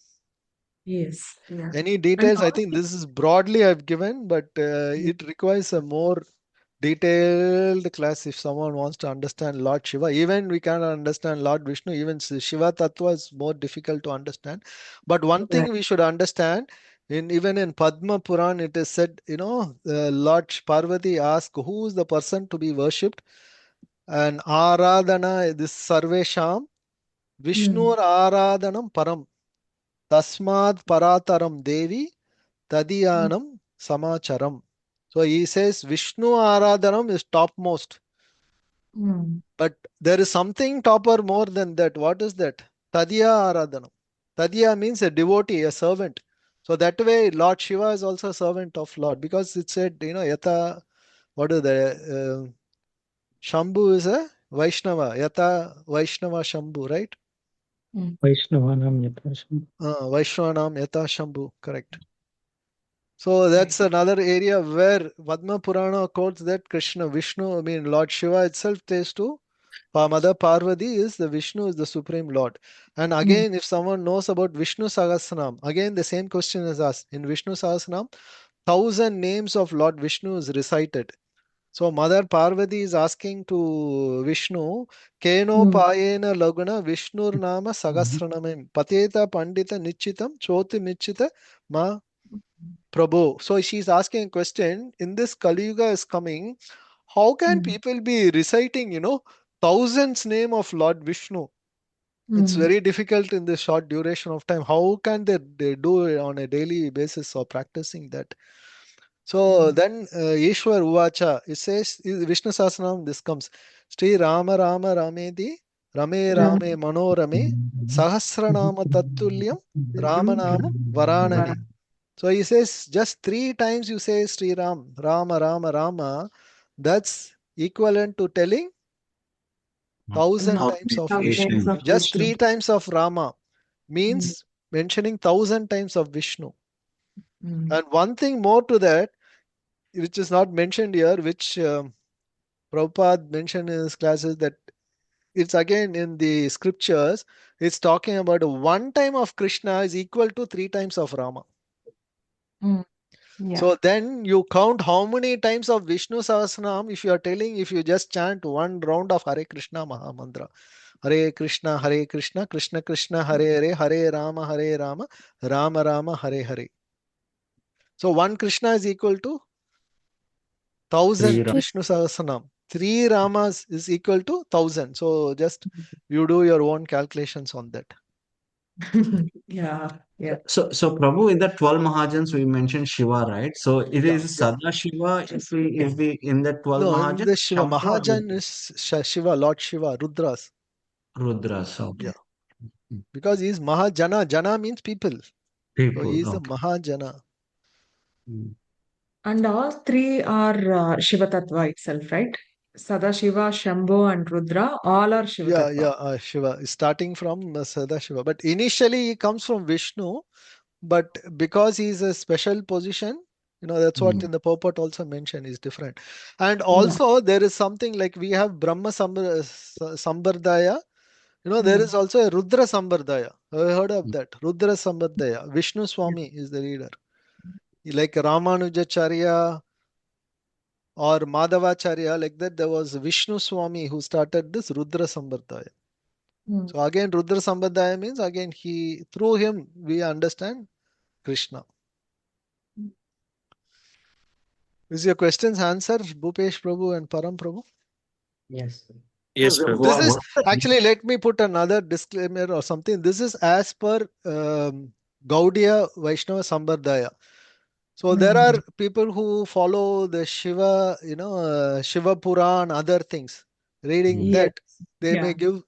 Yes. Yeah. Any details? I think this is broadly I've given, but it requires a more detailed class if someone wants to understand Lord Shiva. Even we can understand Lord Vishnu, even Shiva Tattva is more difficult to understand. But one thing we should understand, even in Padma Puran, it is said, Lord Parvati asked, who is the person to be worshipped? And Aradhana, this Sarvesham, Vishnur Aradhanam Param, Tasmad Parataram Devi, Tadiyanam Samacharam. So he says Vishnu Aradhanam is topmost. But there is something topper more than that. What is that? Tadiya Aradhanam. Tadiya means a devotee, a servant. So that way, Lord Shiva is also a servant of Lord, because it said, Yata, what is the Shambhu is a Vaishnava. Yata Vaishnava Shambhu, right? Vaishnavanam Yatasham. Vaishnavanam Yata Shambhu, correct. So that's another area where Padma Purana quotes that Krishna, Vishnu, Lord Shiva itself says to Mother Parvati is the Vishnu is the Supreme Lord. And again, if someone knows about Vishnu Sahasranam, again the same question is asked. In Vishnu Sahasranam, 1,000 names of Lord Vishnu is recited. So Mother Parvati is asking to Vishnu, Keno Payena Laguna Vishnur Nama Sahasranamim Pateta Pandita Nichitam Choti Michita Ma Prabhu. So she's asking a question. In this Kali Yuga is coming, how can people be reciting, thousands name of Lord Vishnu? It's very difficult in this short duration of time. How can they do it on a daily basis or practicing that? So then Ishwar Uvacha, it says, Vishnu Sahasranam, this comes. Sri Rama Rama Ramedi, Rame Rame Manorame, Sahasranama Tattulyam, Ramanama Varanami. So he says, just 3 times you say Sri Ram, Rama, Rama, Rama. That's equivalent to telling 1,000 times of Vishnu. Just 3 times of Rama means mentioning 1,000 times of Vishnu. And one thing more to that, which is not mentioned here, which Prabhupada mentioned in his classes, that it's again in the scriptures, it's talking about 1 time of Krishna is equal to 3 times of Rama. So then you count how many times of Vishnu Sahasranam if you are telling, if you just chant 1 round of Hare Krishna Maha Mantra. Hare Krishna, Krishna Krishna, Hare Hare, Hare Rama, Rama Rama, Hare Hare. So 1 Krishna is equal to 1,000 Vishnu Sahasranam. 3 Ramas is equal to 1,000. So just you do your own calculations on that. Yeah. So Prabhu, in the 12 Mahajans we mentioned Shiva, right? So it is Sada Shiva if we in the 12 No, Mahajans. in the Shiva, Mahajan is Shiva, Lord Shiva, Rudras. Rudras, okay. Yeah. Because he is Mahajana. Jana means people. So he is a Mahajana. And all 3 are Shiva Tattva itself, right? Sadashiva, Shambho, and Rudra, all are Shiva Tattva. Shiva. Starting from Sadashiva. But initially he comes from Vishnu. But because he is a special position, that's what in the purport also mentioned is different. And also there is something like we have Brahma Sambardaya. There is also a Rudra Sambardaya. Have you heard of that? Rudra Sambardaya. Vishnu Swami is the leader. Like Ramanujacharya or Madhavacharya, like that, there was Vishnu Swami who started this Rudra Sambardaya. So again, Rudra Sambardaya means again through him we understand Krishna. Is your questions answered, Bhupesh Prabhu and Param Prabhu? Yes. Yes, Prabhu. This is actually, let me put another disclaimer or something. This is as per Gaudiya Vaishnava Sambardaya. So there are people who follow the Shiva, Shiva Puran, other things. Reading that, they may give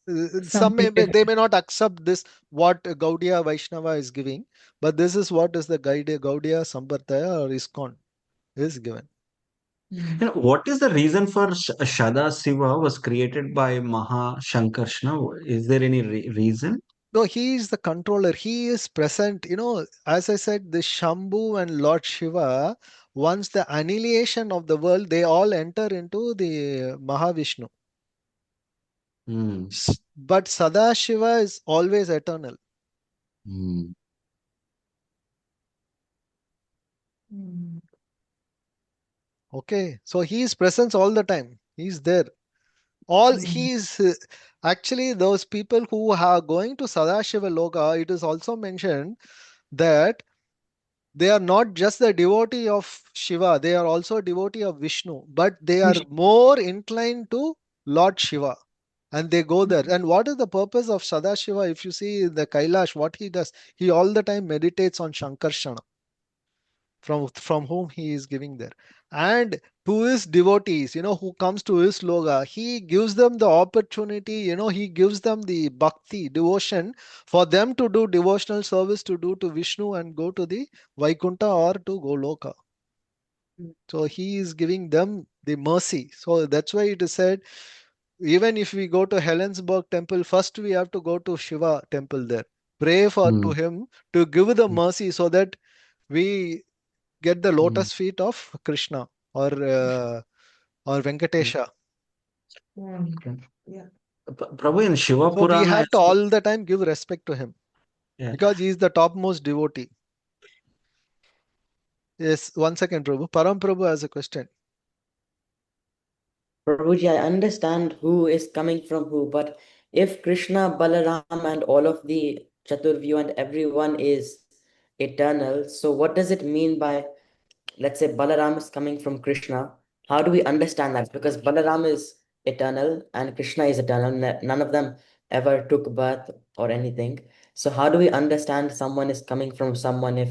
they may not accept this what Gaudiya Vaishnava is giving, but this is what is the Gaudiya Sambardaya or ISKCON is given. What is the reason for Shada Shiva was created by Maha Shankarshna? Is there any reason? No, he is the controller. He is present. As I said, the Shambhu and Lord Shiva, once the annihilation of the world, they all enter into the Mahavishnu. But Sadashiva is always eternal. Okay, so he is present all the time. He's there. He's actually those people who are going to Sadashiva Loka. It is also mentioned that they are not just the devotee of Shiva, they are also devotee of Vishnu, but they are more inclined to Lord Shiva. And they go there. And what is the purpose of Sadashiva? If you see the Kailash, what he does, he all the time meditates on Shankarshana, from whom he is giving there. And to his devotees, who comes to his loga, he gives them the opportunity, he gives them the bhakti, devotion, for them to do devotional service to do to Vishnu and go to the Vaikunta or to Goloka. So he is giving them the mercy. So that's why it is said, even if we go to Helensburgh temple, first we have to go to Shiva temple there. Pray to him to give the mercy so that we get the lotus feet of Krishna or Venkatesha. Yeah. Prabhu, in Shiva So we Purana, have to all the time give respect to him because he is the topmost devotee. Yes, 1 second, Prabhu. Param Prabhu has a question. Prabhuji, I understand who is coming from who, but if Krishna, Balaram, and all of the Chaturvyu and everyone is eternal, so what does it mean by, let's say, Balaram is coming from Krishna? How do we understand that? Because Balaram is eternal and Krishna is eternal. None of them ever took birth or anything. So how do we understand someone is coming from someone if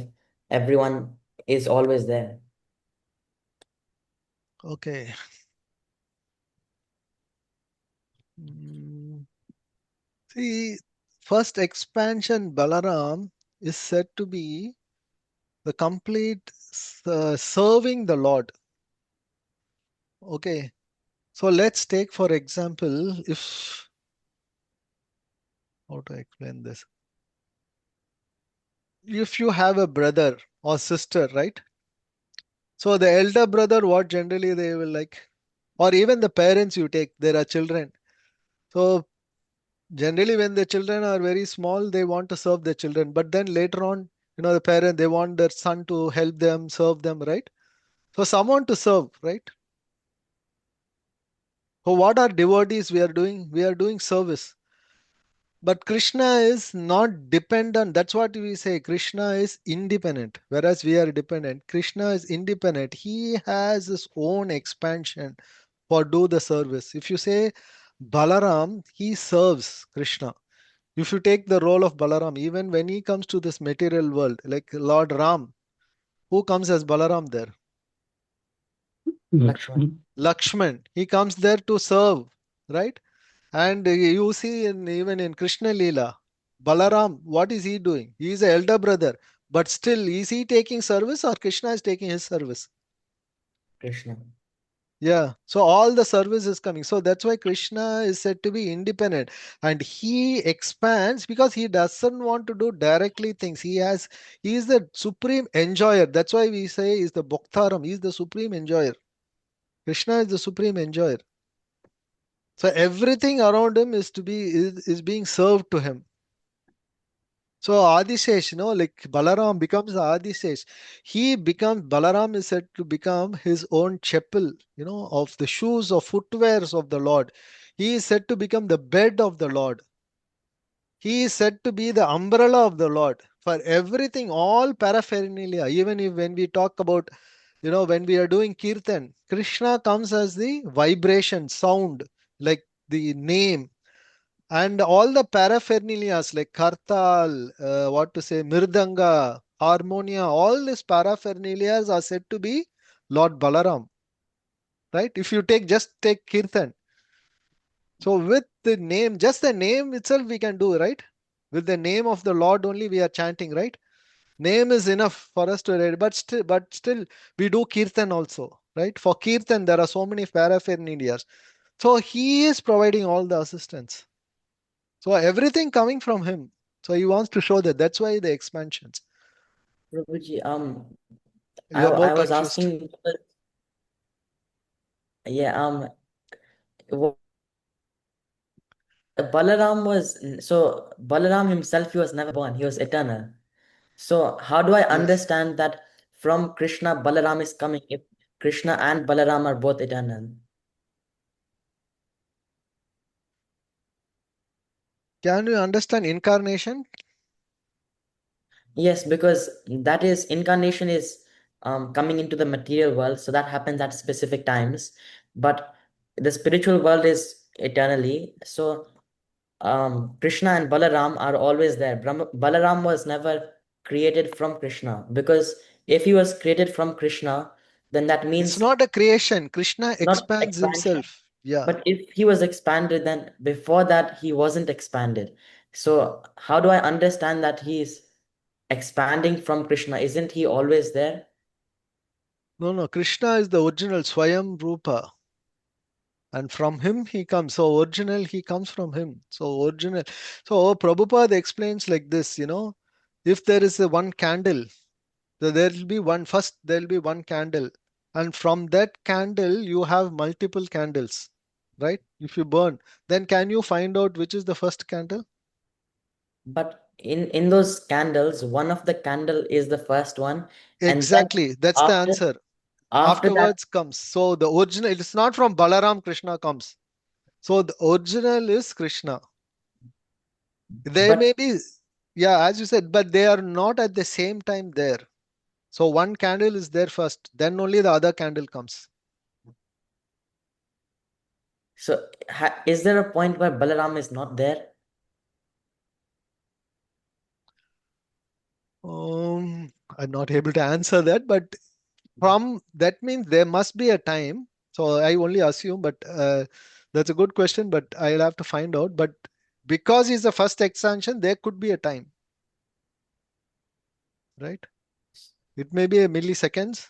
everyone is always there? Okay. See, first expansion Balaram is said to be the complete serving the Lord. Okay. So let's take for example, how to explain this? If you have a brother or sister, right? So the elder brother, what generally they will like, or even the parents you take, there are children. So generally when the children are very small, they want to serve the children. But then later on, the parent, they want their son to help them, serve them, right? So someone to serve, right? So what are devotees we are doing? We are doing service. But Krishna is not dependent. That's what we say. Krishna is independent, whereas we are dependent. Krishna is independent. He has his own expansion for do the service. If you say Balaram, he serves Krishna. If you take the role of Balaram, even when he comes to this material world, like Lord Ram, who comes as Balaram there? Lakshman. Lakshman. He comes there to serve, right? And you see even in Krishna Leela, Balaram, what is he doing? He is the elder brother. But still, is he taking service or Krishna is taking his service? Krishna. Yeah. So all the service is coming. So that's why Krishna is said to be independent. And he expands because he doesn't want to do directly things. He is the supreme enjoyer. That's why we say is the Bhoktaram. He is the supreme enjoyer. Krishna is the supreme enjoyer. So everything around him is being served to him. So Adishesh, like Balaram becomes Adishesh. Balaram is said to become his own chapel, of the shoes or footwears of the Lord. He is said to become the bed of the Lord. He is said to be the umbrella of the Lord for everything, all paraphernalia. Even if when we talk about, when we are doing kirtan, Krishna comes as the vibration, sound, like the name, and all the paraphernalias like kartal, mirdanga, harmonia, all these paraphernalias are said to be Lord Balaram, right? If you just take kirtan, so with the name, just the name itself we can do, right? With the name of the Lord only we are chanting, right? Name is enough for us to read, but still we do kirtan also, right? For kirtan there are so many paraphernalias. So he is providing all the assistance. So everything coming from him. So he wants to show that. That's why the expansions. Prabhuji, You are more I was confused. asking, yeah, Balaram himself, he was never born, he was eternal. So how do I Yes. understand that from Krishna, Balaram is coming? Krishna and Balaram are both eternal. Can you understand incarnation? Yes, because that is incarnation is coming into the material world, so that happens at specific times. But the spiritual world is eternally. So Krishna and Balaram are always there. Balaram was never created from Krishna, because if he was created from Krishna, then that It's means not a creation. Krishna not expands expansion. himself. Yeah. But if he was expanded, then before that he wasn't expanded. So how do I understand that he is expanding from Krishna? Isn't he always there? No. Krishna is the original Swayam Rupa. And from him he comes. So original, he comes from him. So original. So Prabhupada explains like this, if there is a one candle, so there will be there will be one candle. And from that candle, you have multiple candles, right? If you burn, then can you find out which is the first candle? But in those candles, one of the candle is the first one, and then Exactly. That's the after answer. after that, Afterwards comes. So the original, it's not from Balaram Krishna comes. So the original is Krishna. They but may be, yeah, as you said, but they are not at the same time there. So one candle is there first, then only the other candle comes. so is there a point where Balaram is not there? I'm not able to answer that, but from that means there must be a time. So I only assume, but that's a good question, but I'll have to find out. But because he's the first expansion, there could be a time, right? It may be a milliseconds,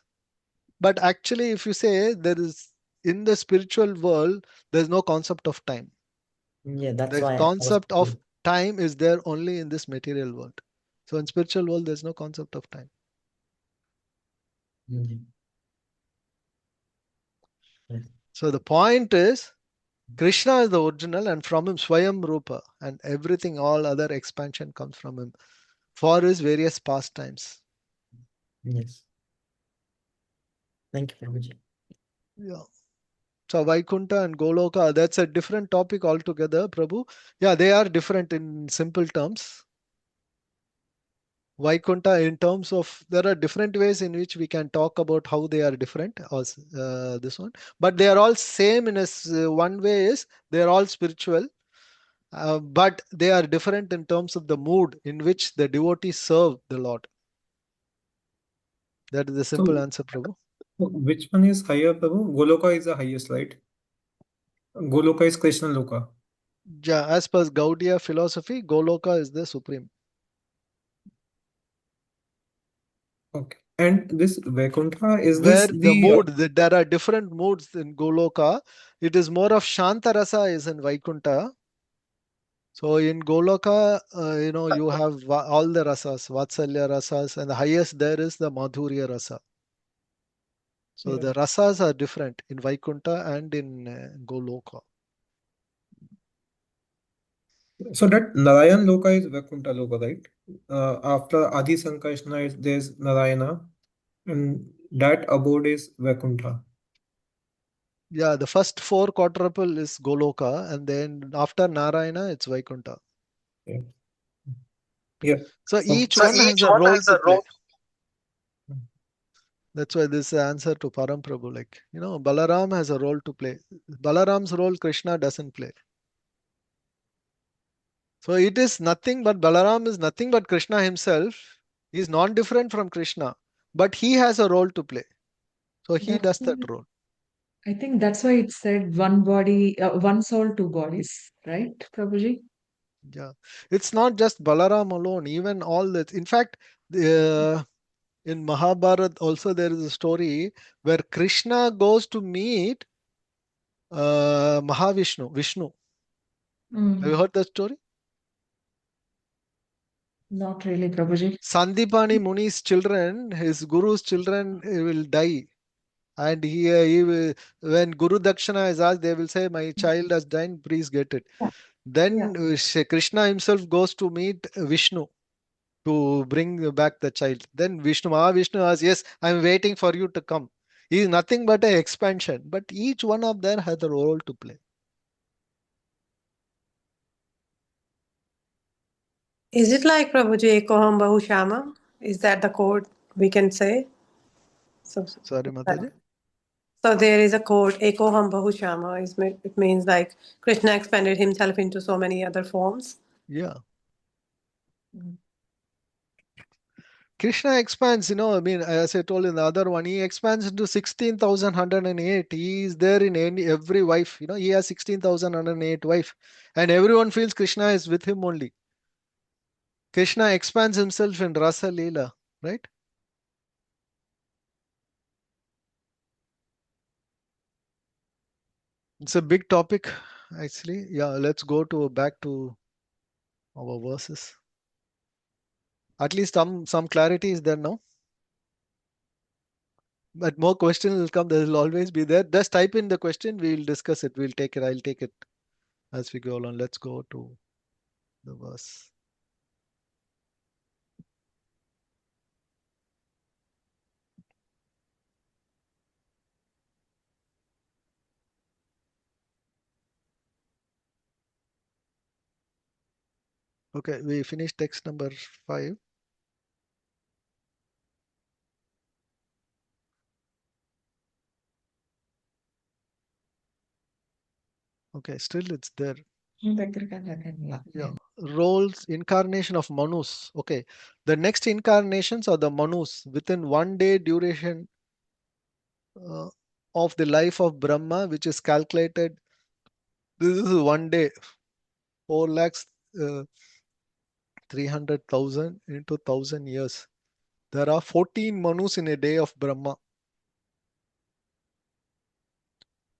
but actually, if you say there is in the spiritual world, there's no concept of time. Yeah, that's The why I was. concept of time is there only in this material world. So in spiritual world, there's no concept of time. Mhm. Yes. So the point is, Krishna is the original, and from him Swayam Rupa, and everything, all other expansion comes from him for his various pastimes. Yes. Thank you, Prabhuji. Yeah. So Vaikuntha and Goloka, that's a different topic altogether, Prabhu. Yeah, they are different in simple terms. Vaikuntha, in terms of, there are different ways in which we can talk about how they are different, or this one, but they are all same in one way is they are all spiritual, but they are different in terms of the mood in which the devotees serve the Lord. That is the simple So, answer, Prabhu. which one is higher, Prabhu? Goloka is the highest, right? Goloka is Krishna Loka. Yeah, as per Gaudiya philosophy, Goloka is the supreme. Okay. And this Vaikuntha, is Where this the the mood, there are different moods in Goloka. It is more of Shanta Rasa is in Vaikuntha. So in Goloka, you have all the rasas, Vatsalya rasas, and the highest there is the Madhurya rasa. So the rasas are different in Vaikuntha and in Goloka. so that Narayan Loka is Vaikuntha Loka, right? After Adi Sankarsana, there's Narayana, and that abode is Vaikuntha. Yeah, the first four quadruple is Goloka, and then after Narayana, it's Vaikuntha. Yeah. Yeah. So Okay. each one has a role to play. That's why this is the answer to Param Prabhu. Like, Balaram has a role to play. Balaram's role, Krishna doesn't play. So it is nothing but Balaram is nothing but Krishna himself. He is non-different from Krishna, but he has a role to play. So he That's does that role. I think that's why it said one body, one soul, two bodies, right, Prabhuji? Yeah. It's not just Balaram alone, even all that. In fact, in Mahabharata also there is a story where Krishna goes to meet Vishnu. Have you heard that story? Not really, Prabhuji. Sandipani Muni's children, his guru's children, will die. And when Guru Dakshana is asked, they will say, "My child has died, please get it." Then Krishna himself goes to meet Vishnu to bring back the child. Then Mahavishnu asks, "Yes, I'm waiting for you to come." He is nothing but an expansion, but each one of them has a role to play. Is it like Prabhuji Ekoham Bahushama? Is that the code we can say? Sorry, Mataji. So there is a code, Ekoham Bahushama. It means like Krishna expanded himself into so many other forms. Yeah. Krishna expands, I mean, as I told in the other one, he expands into 16,108. He is there in every wife. He has 16,108 wife. And everyone feels Krishna is with him only. Krishna expands himself in Rasa Leela, right? It's a big topic, actually. Yeah, let's go back to our verses. At least some clarity is there now. But more questions will come. There will always be there. Just type in the question. We will discuss it. We'll take it. I'll take it as we go along. Let's go to the verse. Okay, we finished text number 5. Okay, still it's there. Yeah. Roles, incarnation of Manus. Okay. The next incarnations are the Manus within 1 day duration of the life of Brahma, which is calculated. This is 1 day. 4 lakhs 300,000 into 1,000 years. There are 14 Manus in a day of Brahma.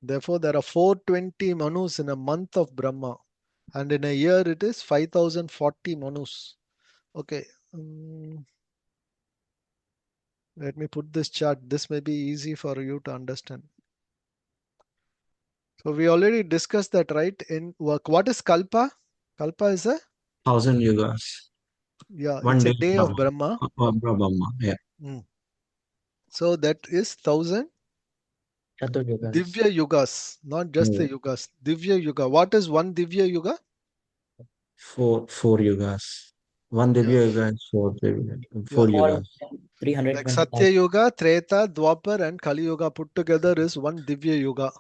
Therefore, there are 420 Manus in a month of Brahma. And in a year, it is 5,040 Manus. Okay. Let me put this chart. This may be easy for you to understand. So we already discussed that, right? In work. What is Kalpa? Kalpa is a 1,000 yugas. Yeah, One it's a day day of Brahma. Brahma, yeah. So that is 1,000 Chatur Divya Yugas, not just the Yugas. Divya Yuga. What is one Divya Yuga? Four yugas. One Divya Yuga is four yugas. 325. Like Satya Yuga, Treta, Dwapar, and Kali Yuga put together is one Divya Yuga.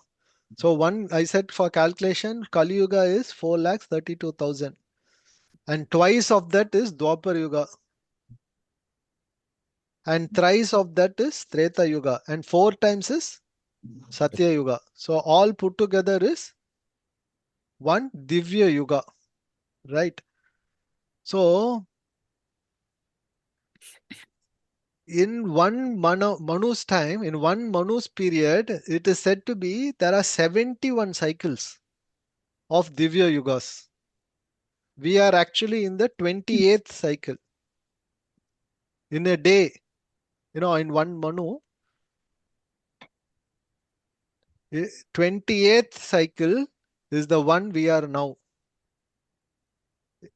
So I said for calculation, Kali Yuga is 4,32,000. And twice of that is Dwapar Yuga. And thrice of that is Treta Yuga. And 4 times is Satya Yuga. So all put together is one Divya Yuga. Right? So in one Manu's time, in one Manu's period, it is said to be there are 71 cycles of Divya Yugas. We are actually in the 28th cycle. In a day, in one Manu, 28th cycle is the one we are now.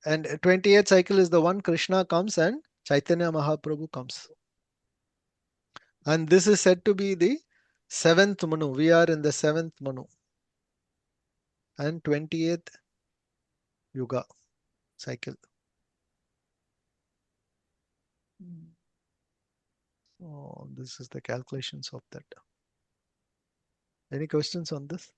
And 28th cycle is the one Krishna comes and Chaitanya Mahaprabhu comes. And this is said to be the 7th Manu. We are in the 7th Manu. And 28th Yuga cycle. So this is the calculations of that. Any questions on this?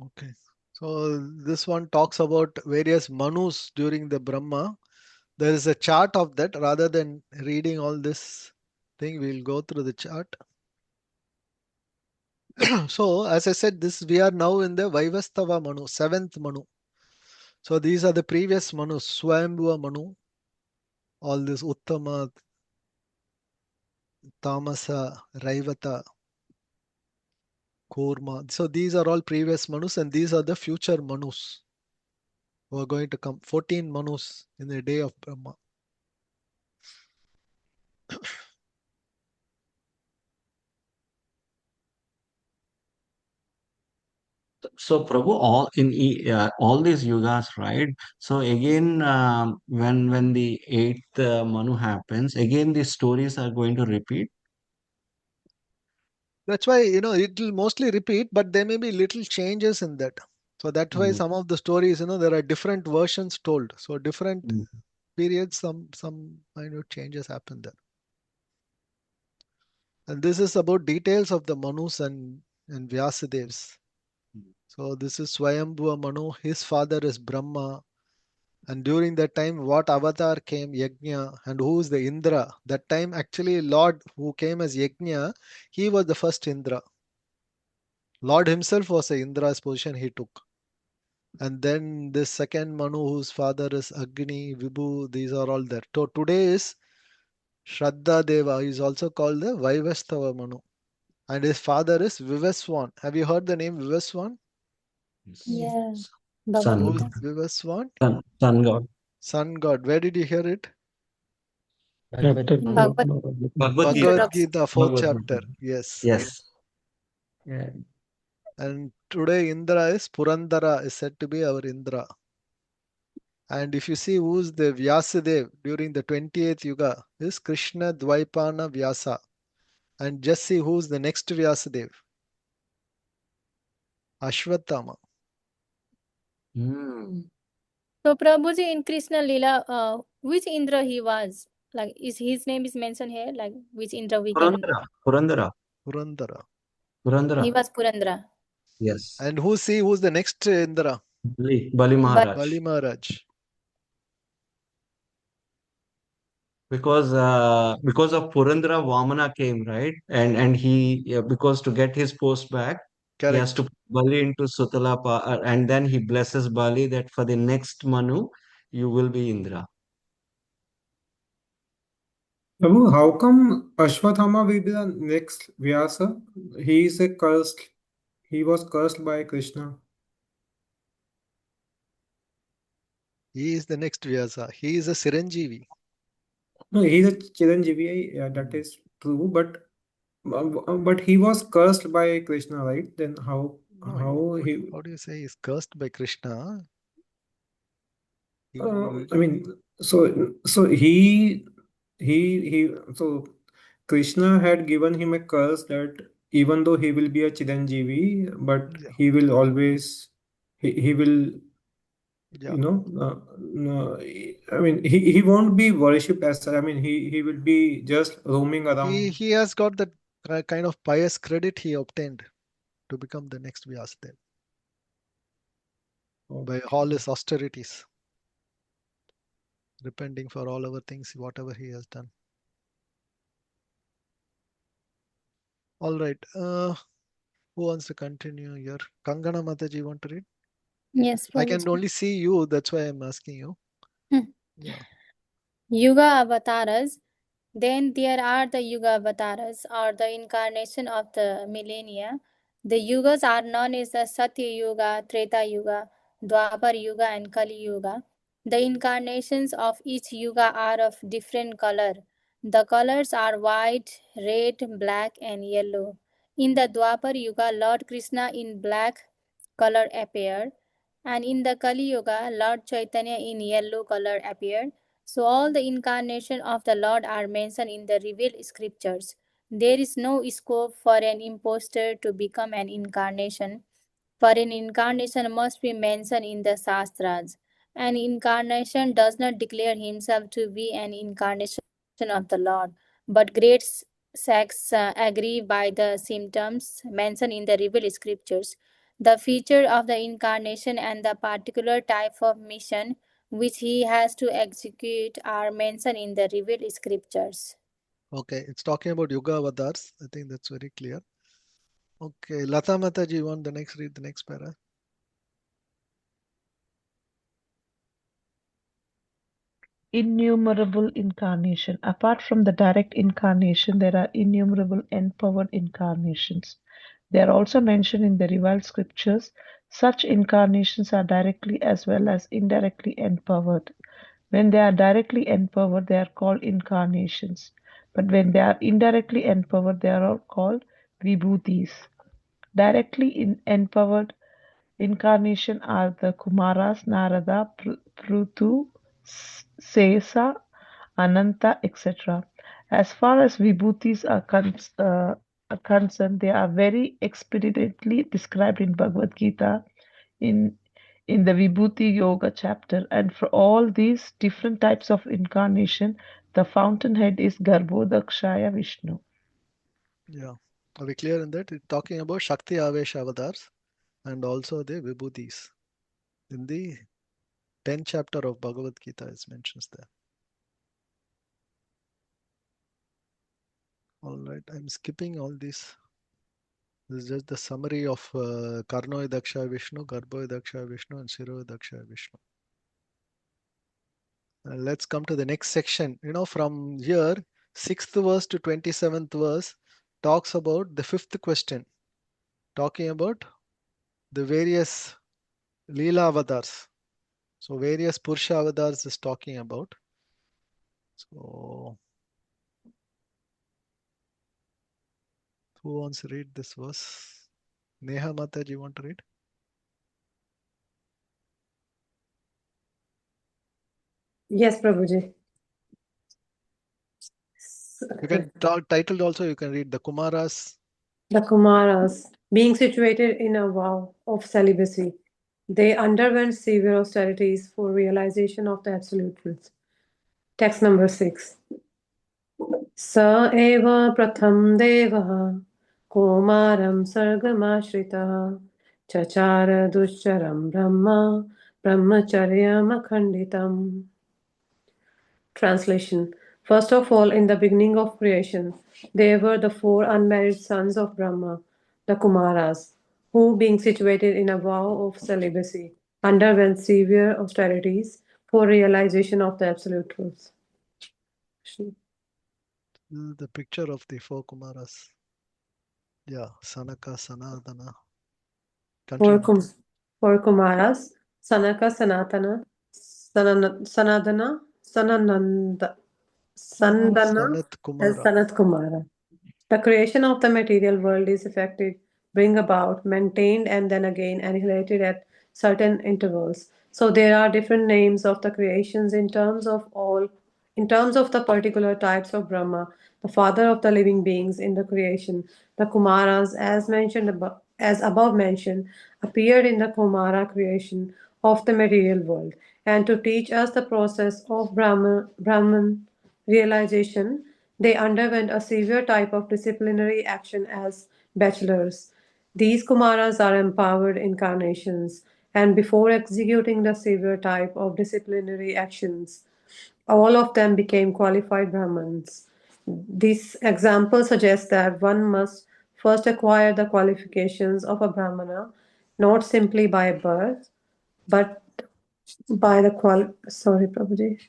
Okay. So this one talks about various Manus during the Brahma. There is a chart of that. Rather than reading all this thing, we'll go through the chart. So as I said, we are now in the Vaivastava Manu, 7th Manu. So these are the previous Manus, Swayambhuva Manu, all this Uttama, Tamasa, Raivata, Kurma. So these are all previous Manus and these are the future Manus. who are going to come. 14 Manus in the day of Brahma. So, Prabhu, all these yugas, right? So again, when the eighth Manu happens, again these stories are going to repeat. That's why, it will mostly repeat, but there may be little changes in that. So that's why some of the stories, there are different versions told. So different periods, some minor changes happen there. And this is about details of the Manus and Vyasadevs. So this is Swayambhuva Manu, his father is Brahma. And during that time, what avatar came? Yajna. And who is the Indra? That time, actually, Lord who came as Yajna, he was the first Indra. Lord himself was a Indra's position he took. And then this second Manu, whose father is Agni, Vibhu, these are all there. So today is Shraddha Deva. He is also called the Vaivastava Manu. And his father is Vivaswan. Have you heard the name Vivaswan? Yeah. Sun, Who is Bhagavad Vivaswan? sun god. Sun God. Where did you hear it? Gita. Bhagavad Bhagavad Gita. Bhagavad Gita, 4th Bhagavad chapter. Gita. Yes. Yes. Yeah. And today Indra is Purandara, is said to be our Indra. And if you see who's the Vyasadev during the 28th Yuga, is Krishna Dvaipana Vyasa. And just see who's the next Vyasadev. Ashwatthama. So Prabhuji in Krishna Leela, which Indra he was? Like, is his name is mentioned here? Like, which Indra we can? Purandara. He was Purandara. Yes. And who's the next Indra? Bali Maharaj. Bali Maharaj. Because of Purandara, Vamana came, right? And he, because to get his post back, Correct. he has to put Bali into Sutala, and then he blesses Bali that for the next Manu, you will be Indra. Prabhu, how come Ashwathama will be the next Vyasa? He was cursed by Krishna. He is the next Vyasa. He is a Siranjeevi. No, he's a Chiranjeevi, yeah, that is true, but he was cursed by Krishna, right? Then how How do you say he's cursed by Krishna? I mean, so Krishna had given him a curse that even though he will be a Chiranjeevi, but he will always he will no, I mean he won't be worshipped as such. I mean he will be just roaming around. He has got that kind of pious credit he obtained to become the next Vyasadeva by all his austerities, repenting for all our things, whatever he has done. All right. Who wants to continue here? Kangana Mataji, want to read? Yes, I can Prabhuji. only see you. That's why I'm asking you. Yeah. Yuga avatars. Then there are the Yuga avatars, or the incarnation of the millennia. The Yugas are known as the Satya Yuga, Treta Yuga, Dwapar Yuga, and Kali Yuga. The incarnations of each Yuga are of different color. The colors are white, red, black, and yellow. In the Dwapar Yuga, Lord Krishna in black color appeared, and in the Kali Yuga, Lord Chaitanya in yellow color appeared. So all the incarnation of the Lord are mentioned in the revealed scriptures. There is no scope for an impostor to become an incarnation, for an incarnation must be mentioned in the Shastras. An incarnation does not declare himself to be an incarnation of the Lord, but great sects agree by the symptoms mentioned in the revealed scriptures. The feature of the incarnation and the particular type of mission which he has to execute are mentioned in the revealed scriptures. Okay, it's talking about Yuga avatars. I think that's very clear. Okay, Lata Mataji, you want read the next para? Innumerable incarnation. Apart from the direct incarnation, there are innumerable empowered incarnations. They are also mentioned in the revealed scriptures. Such incarnations are directly as well as indirectly empowered. When they are directly empowered, they are called incarnations. But when they are indirectly empowered, they are all called vibhutis. Directly empowered incarnation are the Kumaras, Narada, Prutu, Sesa, Ananta, etc. As far as vibhutis are concerned, they are very expediently described in Bhagavad Gita in the Vibhuti Yoga chapter. And for all these different types of incarnation, the fountainhead is Garbhodakshaya Vishnu. Yeah. Are we clear in that? It's talking about Shakti Avesha avatars and also the Vibhutis. In the 10th chapter of Bhagavad Gita, it mentions there. All right, I'm skipping all these. This is just the summary of Karnoy Daksha Vishnu, Garbhoy Daksha Vishnu, and Shiroy Daksha Vishnu. Let's come to the next section. From here, 6th verse to 27th verse talks about the 5th question, talking about the various Leela avatars. So various Purusha avatars is talking about. So who wants to read this verse? Neha Mata, do you want to read? Yes, Prabhuji. You can title also, you can read the Kumaras. The Kumaras, being situated in a vow of celibacy, they underwent severe austerities for realization of the Absolute Truth. Text number 6. Sa eva pratham deva Kumaram sargamashritah Chachara duscharam brahma Brahmacharyam akhanditam. Translation. First of all, in the beginning of creation, there were the 4 unmarried sons of Brahma, the Kumaras, who, being situated in a vow of celibacy, underwent severe austerities for realization of the Absolute Truth. This is the picture of the 4 Kumaras. Yeah, Sanaka, Sanatana. For Continue. Kumaras, Sanaka, Sanatana, Sanadana, Sanananda, Sandana, Sanat and Kumara. Sanat Kumara. The creation of the material world is effected, bring about, maintained, and then again annihilated at certain intervals. So there are different names of the creations in terms of the particular types of Brahma, the father of the living beings in the creation. The Kumaras, as above mentioned, appeared in the Kumara creation of the material world, and to teach us the process of Brahman realization, they underwent a severe type of disciplinary action as bachelors. These Kumaras are empowered incarnations, and before executing the severe type of disciplinary actions, all of them became qualified Brahmins. This example suggests that one must first acquire the qualifications of a Brahmana, not simply by birth, but by the Sorry, Prabhuji.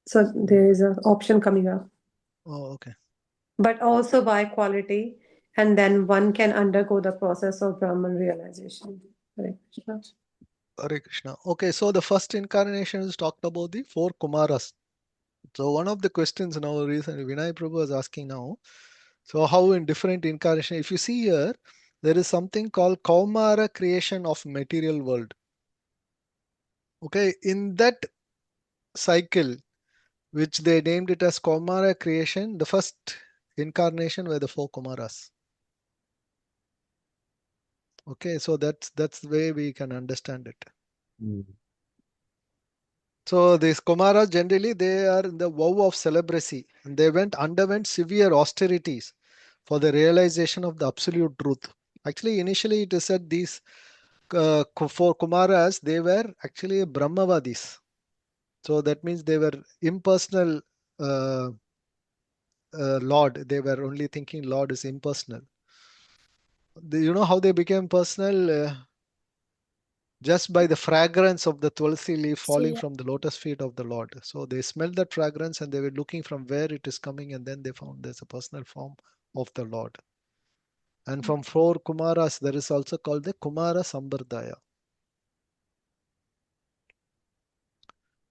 So there is an option coming up. Oh, okay. But also by quality, and then one can undergo the process of Brahman realization. Hare Krishna. Hare Krishna. Okay, so the first incarnation is talked about the 4 Kumaras. So one of the questions now recently Vinay Prabhu was asking now. So how in different incarnation, if you see here, there is something called Kaumara creation of material world. Okay, in that cycle, which they named it as Kaumara creation, the first incarnation were the 4 Kumaras. Okay, so that's the way we can understand it. So these Kumaras generally they are in the vow of celibacy, and they underwent severe austerities for the realization of the absolute truth. Actually, initially it is said these 4 Kumaras they were actually Brahmavadis. So that means they were impersonal Lord. They were only thinking Lord is impersonal. You know how they became personal? Just by the fragrance of the tulsi leaf falling from the lotus feet of the Lord. So they smelled that fragrance and they were looking from where it is coming, and then they found there's a personal form of the Lord. And from 4 Kumaras, there is also called the Kumara Sambardaya.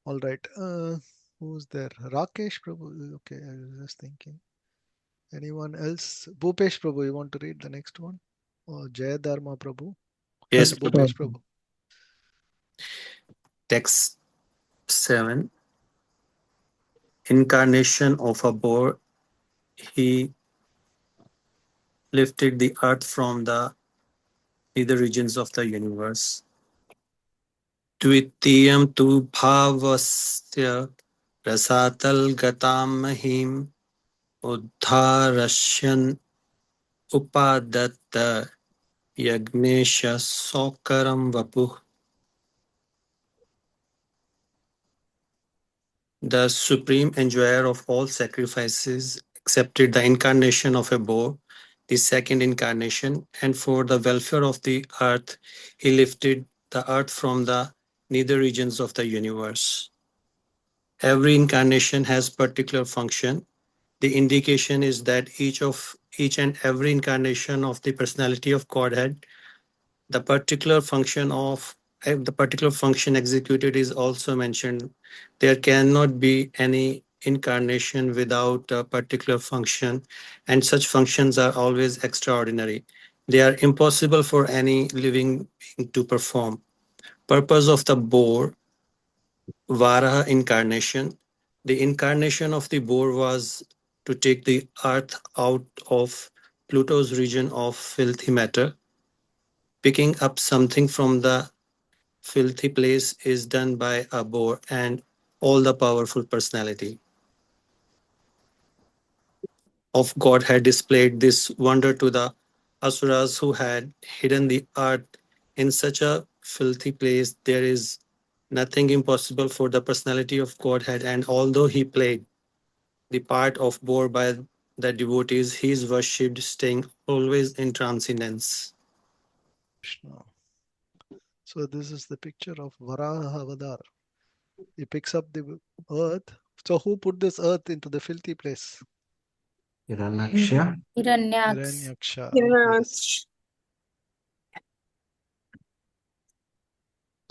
All right. Who's there? Rakesh Prabhu. Okay, I was just thinking. Anyone else? Bhupesh Prabhu, you want to read the next one? Or Jayadharma Prabhu? Yes, Bhupesh Prabhu. Text 7. Incarnation of a boar, he lifted the earth from the nether regions of the universe. Dvitiyam tu bhavasya rasatal gatam mahim uddharashyan upadatta yagnesha sokaram vapuh. The supreme enjoyer of all sacrifices accepted the incarnation of a boar, the second incarnation, and for the welfare of the earth, he lifted the earth from the nether regions of the universe. Every incarnation has particular function. The indication is that each and every incarnation of the personality of Godhead, the particular function executed is also mentioned. There cannot be any incarnation without a particular function, and such functions are always extraordinary. They are impossible for any living being to perform. Purpose of the boar, Varaha incarnation. The incarnation of the boar was to take the earth out of Pluto's region of filthy matter. Picking up something from the filthy place is done by a boar and all the powerful personality of God had displayed this wonder to the asuras who had hidden the earth in such a filthy place. There is nothing impossible for the personality of Godhead, and although he played the part of boar by the devotees, he is worshipped, staying always in transcendence. Krishna. So this is the picture of Varaha Avadar. He picks up the earth. So who put this earth into the filthy place? Hiranyaksha. Hiranyaksha. Yes.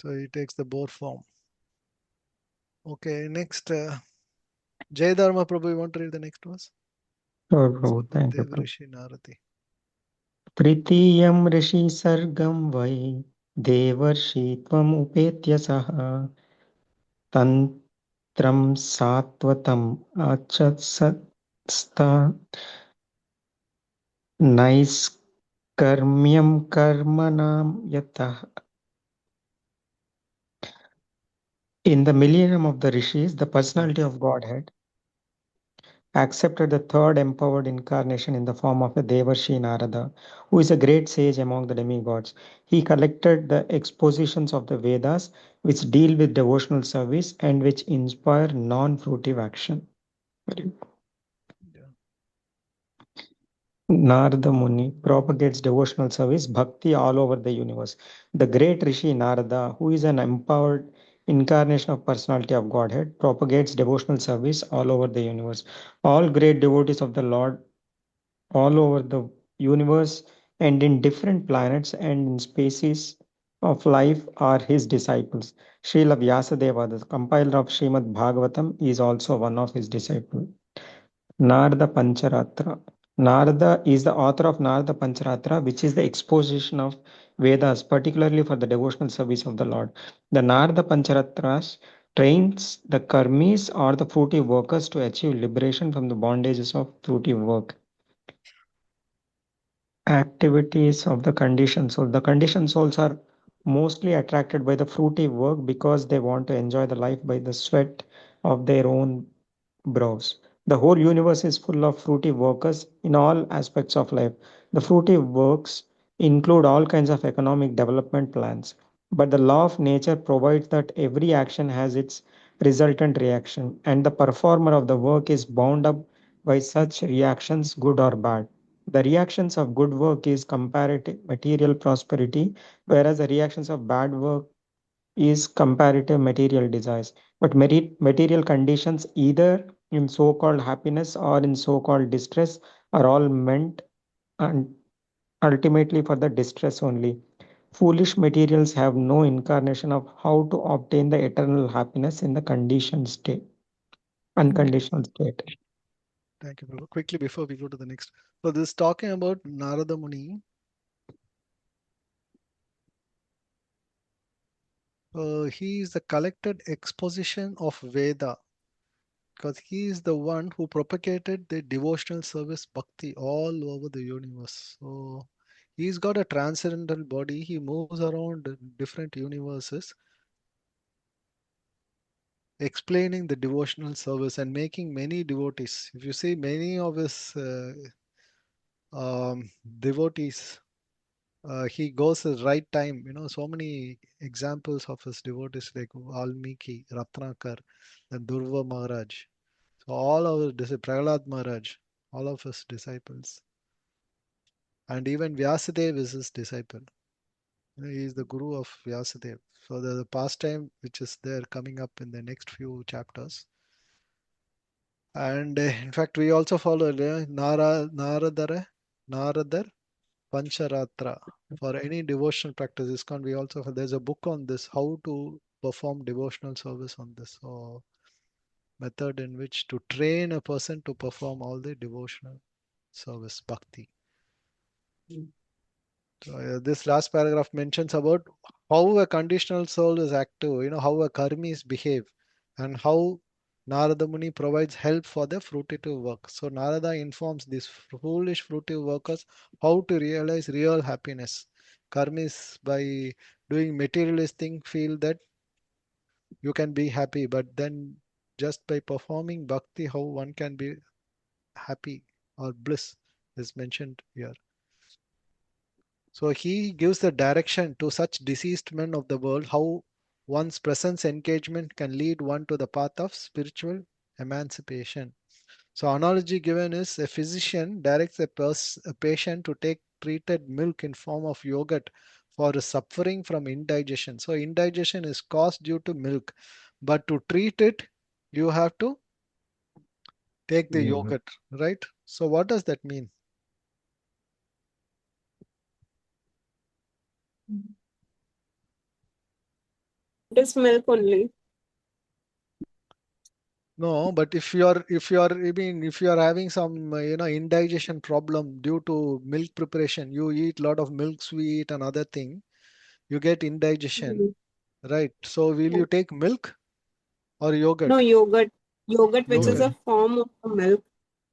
So he takes the boar form. Okay, next. Jayadharma Prabhu, you want to read the next verse? Sure, Prabhu. Thank you, Prabhu. Devrishi Narati. तृतीयं ऋषि सर्गं वै देवर्षि त्वम् उपेत्य सः तन्त्रं सात्वतम् अचत्सस्ता नैष्कर्म्यं कर्मणां यतः. In the millennium of the rishis, the personality of Godhead accepted the third empowered incarnation in the form of a Devarshi Narada, who is a great sage among the demigods. He collected the expositions of the Vedas, which deal with devotional service and which inspire non-fruitive action. Narada Muni propagates devotional service, bhakti all over the universe. The great Rishi Narada, who is an empowered incarnation of personality of Godhead, propagates devotional service all over the universe. All great devotees of the Lord all over the universe and in different planets and in species of life are his disciples. Srila Vyasadeva, the compiler of Śrīmad-Bhāgavatam, is also one of his disciples. Narada Pancharatra. Narada is the author of Narada Pancharatra, which is the exposition of Vedas, particularly for the devotional service of the Lord. The Narada Pancharatras trains the karmis or the fruitive workers to achieve liberation from the bondages of fruitive work. Activities of the conditioned soul. The conditioned souls are mostly attracted by the fruitive work because they want to enjoy the life by the sweat of their own brows. The whole universe is full of fruitive workers in all aspects of life. The fruitive works include all kinds of economic development plans. But the law of nature provides that every action has its resultant reaction, and the performer of the work is bound up by such reactions, good or bad. The reactions of good work is comparative material prosperity, whereas the reactions of bad work is comparative material desires. But material conditions, either in so called happiness or in so called distress, are all meant and ultimately for the distress only. Foolish materials have no incarnation of how to obtain the eternal happiness in the conditioned state, unconditional state. Thank you, Prabhu. Quickly before we go to the next. So this is talking about Narada Muni. He is the collected exposition of Veda, because he is the one who propagated the devotional service bhakti all over the universe. So he's got a transcendental body. He moves around different universes, explaining the devotional service and making many devotees. If you see many of his devotees, he goes at the right time. So many examples of his devotees like Valmiki, Ratnakar, and Durva Maharaj. So all of his Prahlad Maharaj, all of his disciples. And even Vyasadeva is his disciple. He is the guru of Vyasadeva. So the pastime which is there coming up in the next few chapters. And in fact, we also follow Naradar Pancharatra. For any devotional practice, ISKCON, we also there's a book on this, how to perform devotional service on this. So method in which to train a person to perform all the devotional service, bhakti. So, this last paragraph mentions about how a conditional soul is active, how a karmis behave, and how Narada Muni provides help for the fruitive work. So Narada informs these foolish fruitive workers how to realize real happiness. Karmis, by doing materialist thing, feel that you can be happy, but then just by performing bhakti, how one can be happy or bliss is mentioned here. So he gives the direction to such deceased men of the world how one's presence engagement can lead one to the path of spiritual emancipation. So analogy given is a physician directs a patient to take treated milk in form of yogurt for suffering from indigestion. So indigestion is caused due to milk, but to treat it, you have to take the yogurt, right? So what does that mean? It is milk only. No, but if you are having some indigestion problem due to milk preparation, you eat lot of milk sweet and other thing, you get indigestion, right? So will you take milk or yogurt? No, yogurt. Yogurt, which is a Yogurt. form of the milk.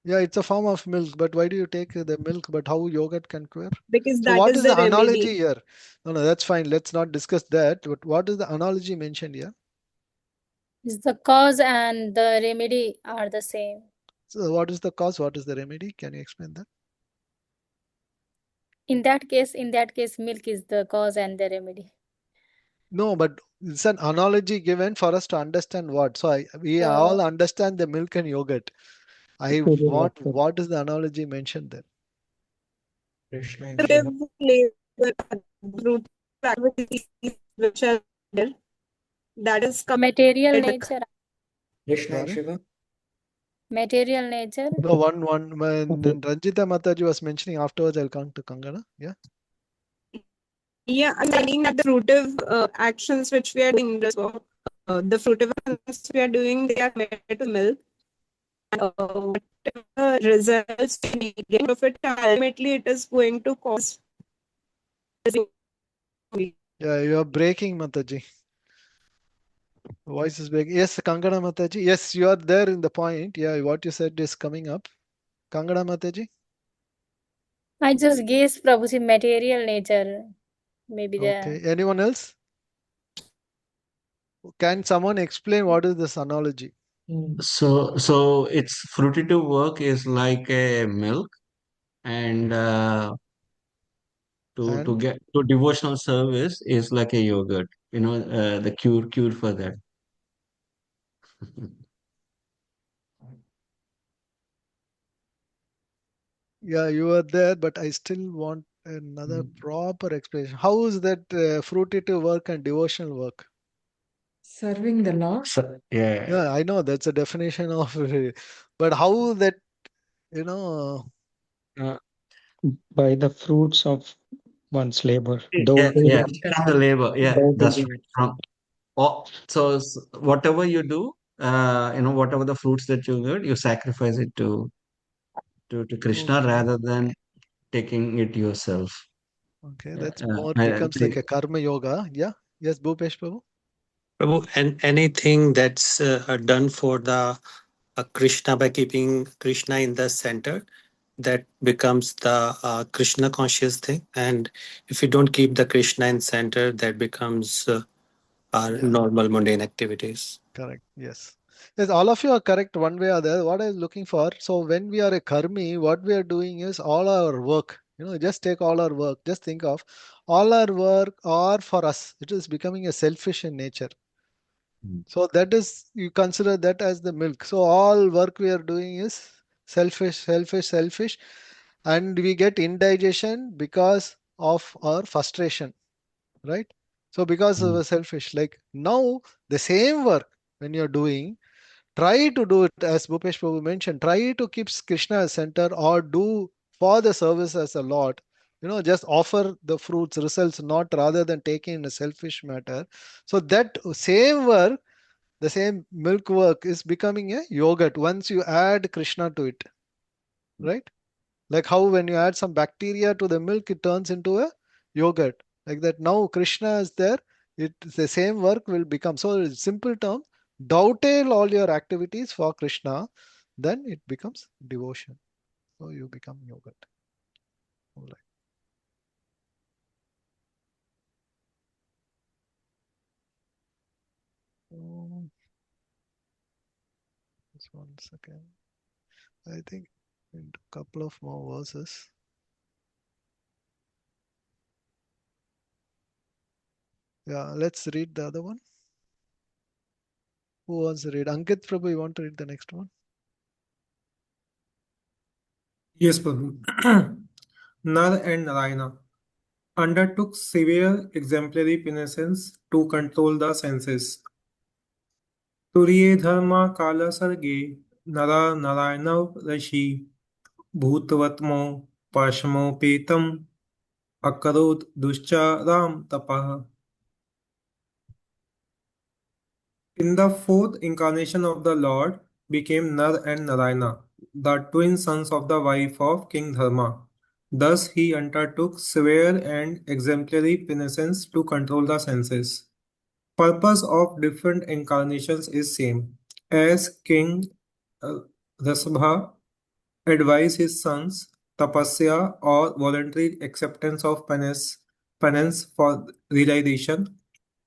Yeah, it's a form of milk, but why do you take the milk? But how yogurt can cure? Because So that what is is the the analogy remedy. here? No, that's fine. Let's not discuss that. But what is the analogy mentioned here? Is the cause and the remedy are the same. So what is the cause? What is the remedy? Can you explain that? In that case, milk is the cause and the remedy. No, but it's an analogy given for us to understand what. So we all understand the milk and yogurt. What is the analogy mentioned there? Krishna and Fruitive Shiva. labor, fruitive activities which are there, that is Material compared with nature. Krishna and Sorry? Shiva. Material nature. No, when Ranjita Mataji was mentioning afterwards, I'll come to Kangana. Yeah. Yeah, I'm saying that the fruitive actions which we are doing, the fruitive actions we are doing, they are made to milk. Whatever results we get of it, ultimately it is going to cause. Yeah, you are breaking, Mataji. Voice is breaking. Yes, Kangana Mataji. Yes, you are there in the point. Yeah, what you said is coming up. Kangana Mataji. I just guess Prabhuji material nature. Maybe Okay. Anyone else? Can someone explain what is this analogy? So its fruitive work is like a milk, and to get to devotional service is like a yogurt. The cure for that. Yeah, you are there, but I still want another proper explanation. How is that fruitive work and devotional work? Serving the Lord. Yeah. Yeah, I know that's a definition of, but how that, Uh, by the fruits of one's labor. Yeah, yeah, from the labor. Yeah, Thou that's will right. From so whatever you do, whatever the fruits that you get, you sacrifice it to Krishna Okay. rather than taking it yourself. Okay, Yeah, that's more I becomes like a karma yoga. Yeah. Yes, Bhupesh Prabhu. Prabhu, and anything that's done for the Krishna by keeping Krishna in the center, that becomes the Krishna conscious thing. And if you don't keep the Krishna in center, that becomes our Yeah, normal mundane activities. correct. Yes. Yes, all of you are correct one way or the other. What I was looking for. So when we are a karmi, what we are doing is all our work. Just take all our work. Just think of all our work are for us. It is becoming a selfish in nature. So that is, you consider that as the milk. So all work we are doing is selfish, selfish, selfish, and we get indigestion because of our frustration, right? So because of a selfish, like now the same work when you're doing, try to do it as Bhupesh Prabhu mentioned, try to keep Krishna as center or do for the service as a lot. Just offer the fruits, results, not rather than taking in a selfish matter. So that same work, the same milk work is becoming a yogurt once you add Krishna to it, right? Like how when you add some bacteria to the milk, it turns into a yogurt. Like that, now Krishna is there, the same work will become. So in simple term, dovetail all your activities for Krishna, then it becomes devotion. So you become yogurt. All right. Um, just 1 second. I think into a couple of more verses. Yeah, let's read the other one. Who wants to read? Ankit Prabhu, you want to read the next one? Yes, Prabhu. Nar and Narayana undertook severe exemplary penitence to control the senses. तुरीये धर्मा काल सर्गे नरा नारायणव ऋषि भूतवत्मो पाशमोपेतम अकरोत् दुश्चाराम तपः. In the fourth incarnation of the Lord became Nar and Narayana, the twin sons of the wife of King Dharma. Thus he undertook severe and exemplary penitence to control the senses. Purpose of different incarnations is same. As King uh, Rasabha advised his sons, tapasya or voluntary acceptance of penance for realization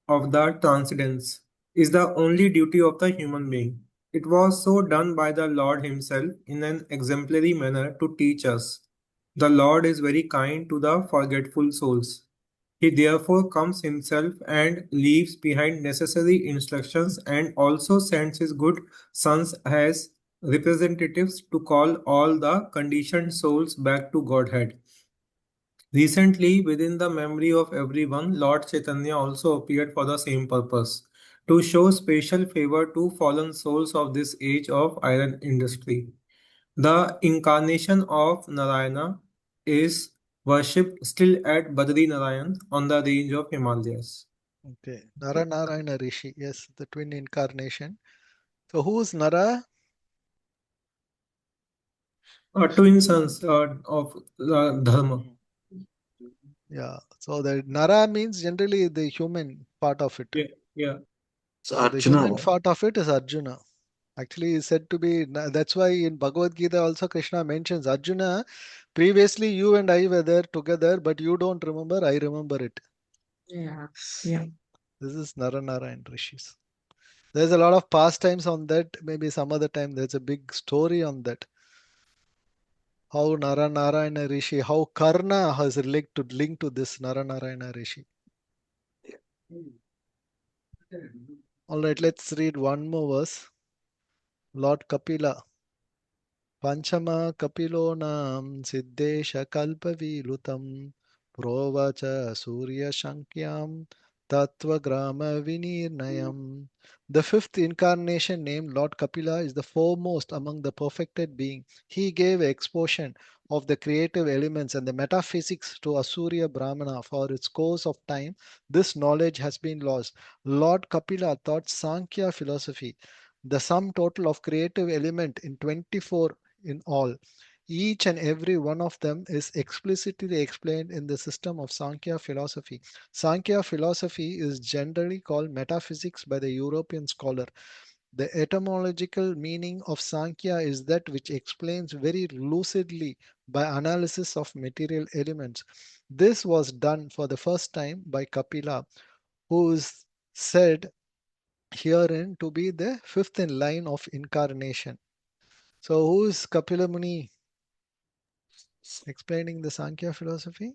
of the transcendence is the only duty of the human being. It was so done by the Lord Himself in an exemplary manner to teach us. The Lord is very kind to the forgetful souls. He therefore comes Himself and leaves behind necessary instructions and also sends His good sons as representatives to call all the conditioned souls back to Godhead. Recently, within the memory of everyone, Lord Chaitanya also appeared for the same purpose, to show special favor to fallen souls of this age of iron industry. The incarnation of Narayana is worshipped still at Badri Narayan on the range of Himalayas. Okay. Nara Narayana Rishi. Yes, the twin incarnation. So who's Nara? Twin sons of Dharma. Yeah. So the Nara means generally the human part of it. Yeah, yeah. So So the Arjuna. human part of it is Arjuna. Actually, is said to be, that's why in Bhagavad Gita also Krishna mentions Arjuna, previously you and I were there together, but you don't remember, I remember it. Yeah. Yeah. This is Nara Narayan Rishis. There's a lot of pastimes on that. Maybe some other time there's a big story on that. How Nara Narayana Rishi, how Karna has linked to this Nara Narayana Rishi. All right, let's read one more verse. Lord Kapila. Panchama Kapilonam Siddesha Kalpavilutam Provacha Surya Shankyam Tattvagrama Vinirnayam. The fifth incarnation named Lord Kapila is the foremost among the perfected beings. He gave exposition of the creative elements and the metaphysics to Asurya Brahmana. For its course of time, this knowledge has been lost. Lord Kapila taught Sankhya philosophy, the sum total of creative element in 24 in all. Each and every one of them is explicitly explained in the system of Sankhya philosophy. Sankhya philosophy is generally called metaphysics by the European scholar. The etymological meaning of Sankhya is that which explains very lucidly by analysis of material elements. This was done for the first time by Kapila, who is said herein to be the fifth in line of incarnation. So, who is Kapila Muni explaining the Sankhya philosophy?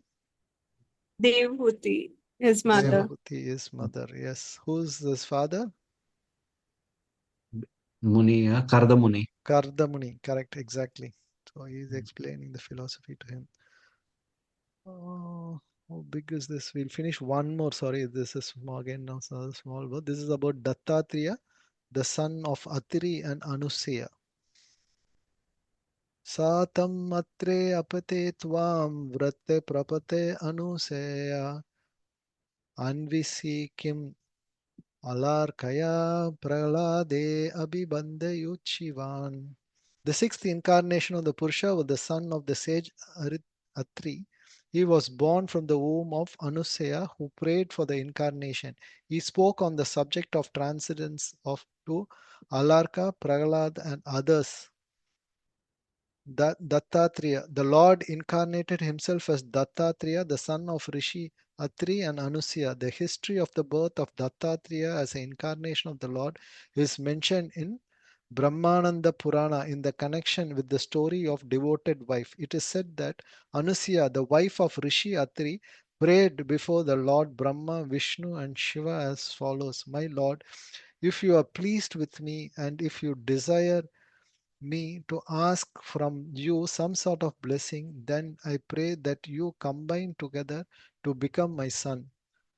Devhuti, his mother. Devhuti is mother. Yes. Who's his father? Muni, Karda Muni. Kardamuni. Correct. Exactly. So he is explaining the philosophy to him. Oh, how big is this? We'll finish one more. Sorry, this is small again now. So small word. This is about Dattatreya, the son of Atri and Anuseya. Satam atre apate tvam vratte prapate anuseya anvisi kim alarkaya pralade abhibandayuchivan. The sixth incarnation of the Purusha was the son of the sage Atri. He was born from the womb of Anuseya, who prayed for the incarnation. He spoke on the subject of transcendence of to Alarka, Prahlad, and others. Dattatreya, the Lord incarnated himself as Dattatreya, the son of Rishi Atri and Anusuya. The history of the birth of Dattatreya as an incarnation of the Lord is mentioned in Brahmananda Purana in the connection with the story of devoted wife. It is said that Anusuya, the wife of Rishi Atri, prayed before the Lord Brahma, Vishnu, and Shiva as follows: My Lord, if you are pleased with me and if you desire me to ask from you some sort of blessing, then I pray that you combine together to become my son.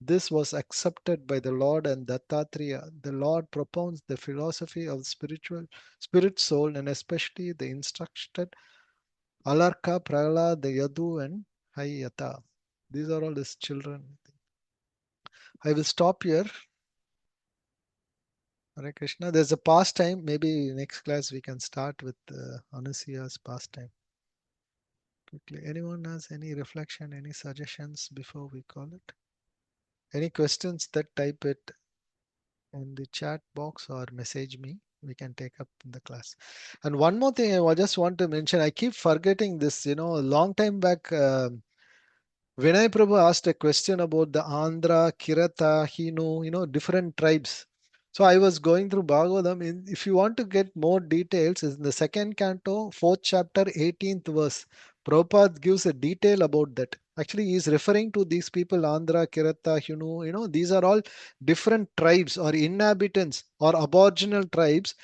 This was accepted by the Lord and Dattatreya. The Lord propounds the philosophy of spiritual spirit soul and especially the instructed Alarka, Prahlad, the Yadu and Hayata. These are all his children. I will stop here. Hare Krishna. There's a pastime. Maybe next class we can start with Anusuya's pastime. Quickly. Anyone has any reflection, any suggestions before we call it? Any questions, that type it in the chat box or message me. We can take up in the class. And one more thing I just want to mention, I keep forgetting this, a long time back, Vinay Prabhu asked a question about the Andhra, Kirata, Hinu, different tribes. So I was going through Bhagavatam. If you want to get more details, in the second canto, 4th chapter, 18th verse, Prabhupada gives a detail about that. Actually, he is referring to these people, Andhra, Kirata, Hinu, these are all different tribes or inhabitants or aboriginal tribes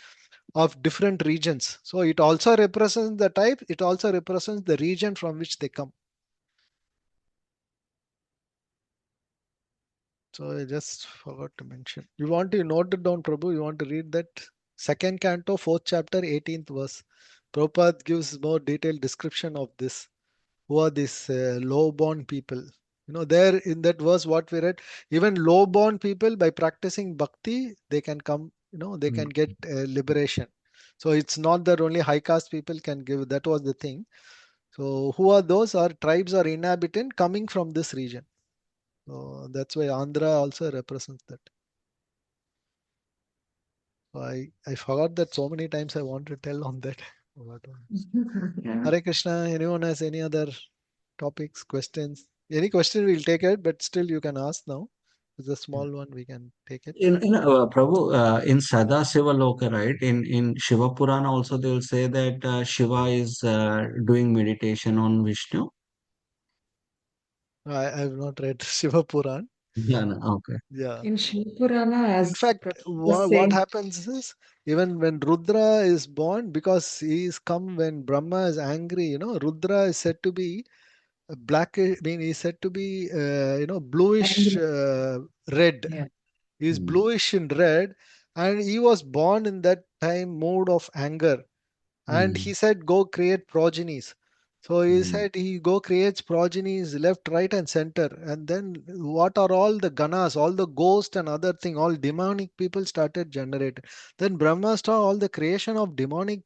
of different regions. So it also represents the type, it also represents the region from which they come. So I just forgot to mention. You want to note it down, Prabhu? You want to read that? Second canto, 4th chapter, 18th verse. Prabhupada gives more detailed description of this. Who are these low-born people? There in that verse, what we read, even low-born people, by practicing bhakti, they can come, they can get liberation. So it's not that only high caste people can give. That was the thing. So who are those? Are tribes or inhabitant coming from this region? So that's why Andhra also represents that. So I forgot that so many times I want to tell on that. Yeah. Hare Krishna, anyone has any other topics, questions? Any question we'll take it, but still you can ask now. It's a small one, we can take it. Prabhu, in Sada Shiva Loka, right? In Shiva Purana also they will say that Shiva is doing meditation on Vishnu. I have not read Shiva Puran. Yeah, no, okay. Yeah. In Shivapurana, In as fact, Prabhu was what saying, happens is even when Rudra is born, because he is come when Brahma is angry, Rudra is said to be black, I mean, he's said to be, bluish red. Yeah. He's bluish in red, and he was born in that time mood of anger. And he said, go create progenies. So he said he go creates progenies left, right, and center. And then what are all the ganas, all the ghosts and other thing, all demonic people started generating. Then Brahma saw all the creation of demonic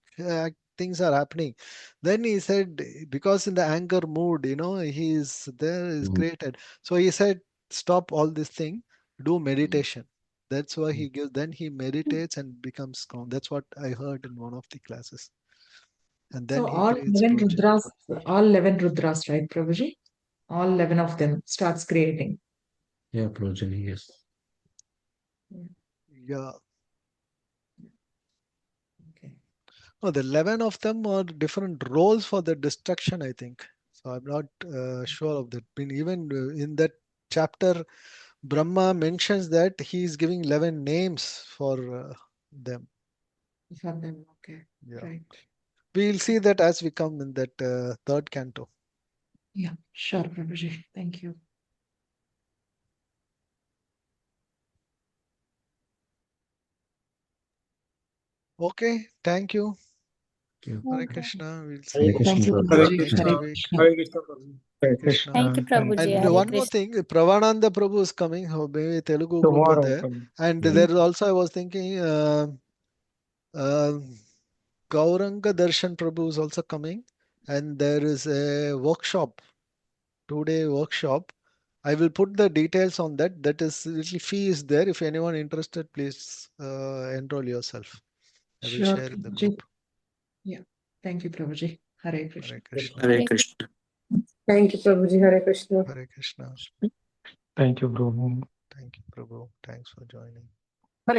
things are happening. Then he said, because in the anger mood, he is there, is created. So he said, stop all this thing, do meditation. That's why he gives. Then he meditates and becomes calm. That's what I heard in one of the classes. And then So he creates progeny. all 11 Rudras, right, Prabhuji? All 11 of them starts creating. Yeah, progeny, yes. Yeah. Okay. No, the 11 of them are different roles for the destruction, I think. So I'm not sure of that. Even in that chapter, Brahma mentions that he is giving 11 names for them. For them, okay. Yeah. Right. We'll see that as we come in that third canto. Yeah, sure, Prabhuji. Thank you. Okay, thank you. Hare Okay. Krishna. We'll Hare see Krishna, Thank you, Prabhuji. Prabhuji. next Hare week. Krishna. Hare Krishna, Prabhu. Hare Krishna. Thank you, Prabhuji. And Hare one more Krishna. thing, Pravananda Prabhu is coming. Maybe Telugu group are Tomorrow. there. And Yeah. there is also, I was thinking, Gauranga Darshan Prabhu is also coming. And there is a workshop, 2-day workshop. I will put the details on that. That is, little fee is there. If anyone interested, please enroll yourself. I will Sure, share in the Prabhuji. group. Yeah. Thank you, Prabhuji. Hare Krishna. Hare Krishna. Hare Krishna. Thank you, Prabhuji. Hare Krishna. Hare Krishna. Thank you, Prabhu. Thank you, Prabhu. Thanks for joining.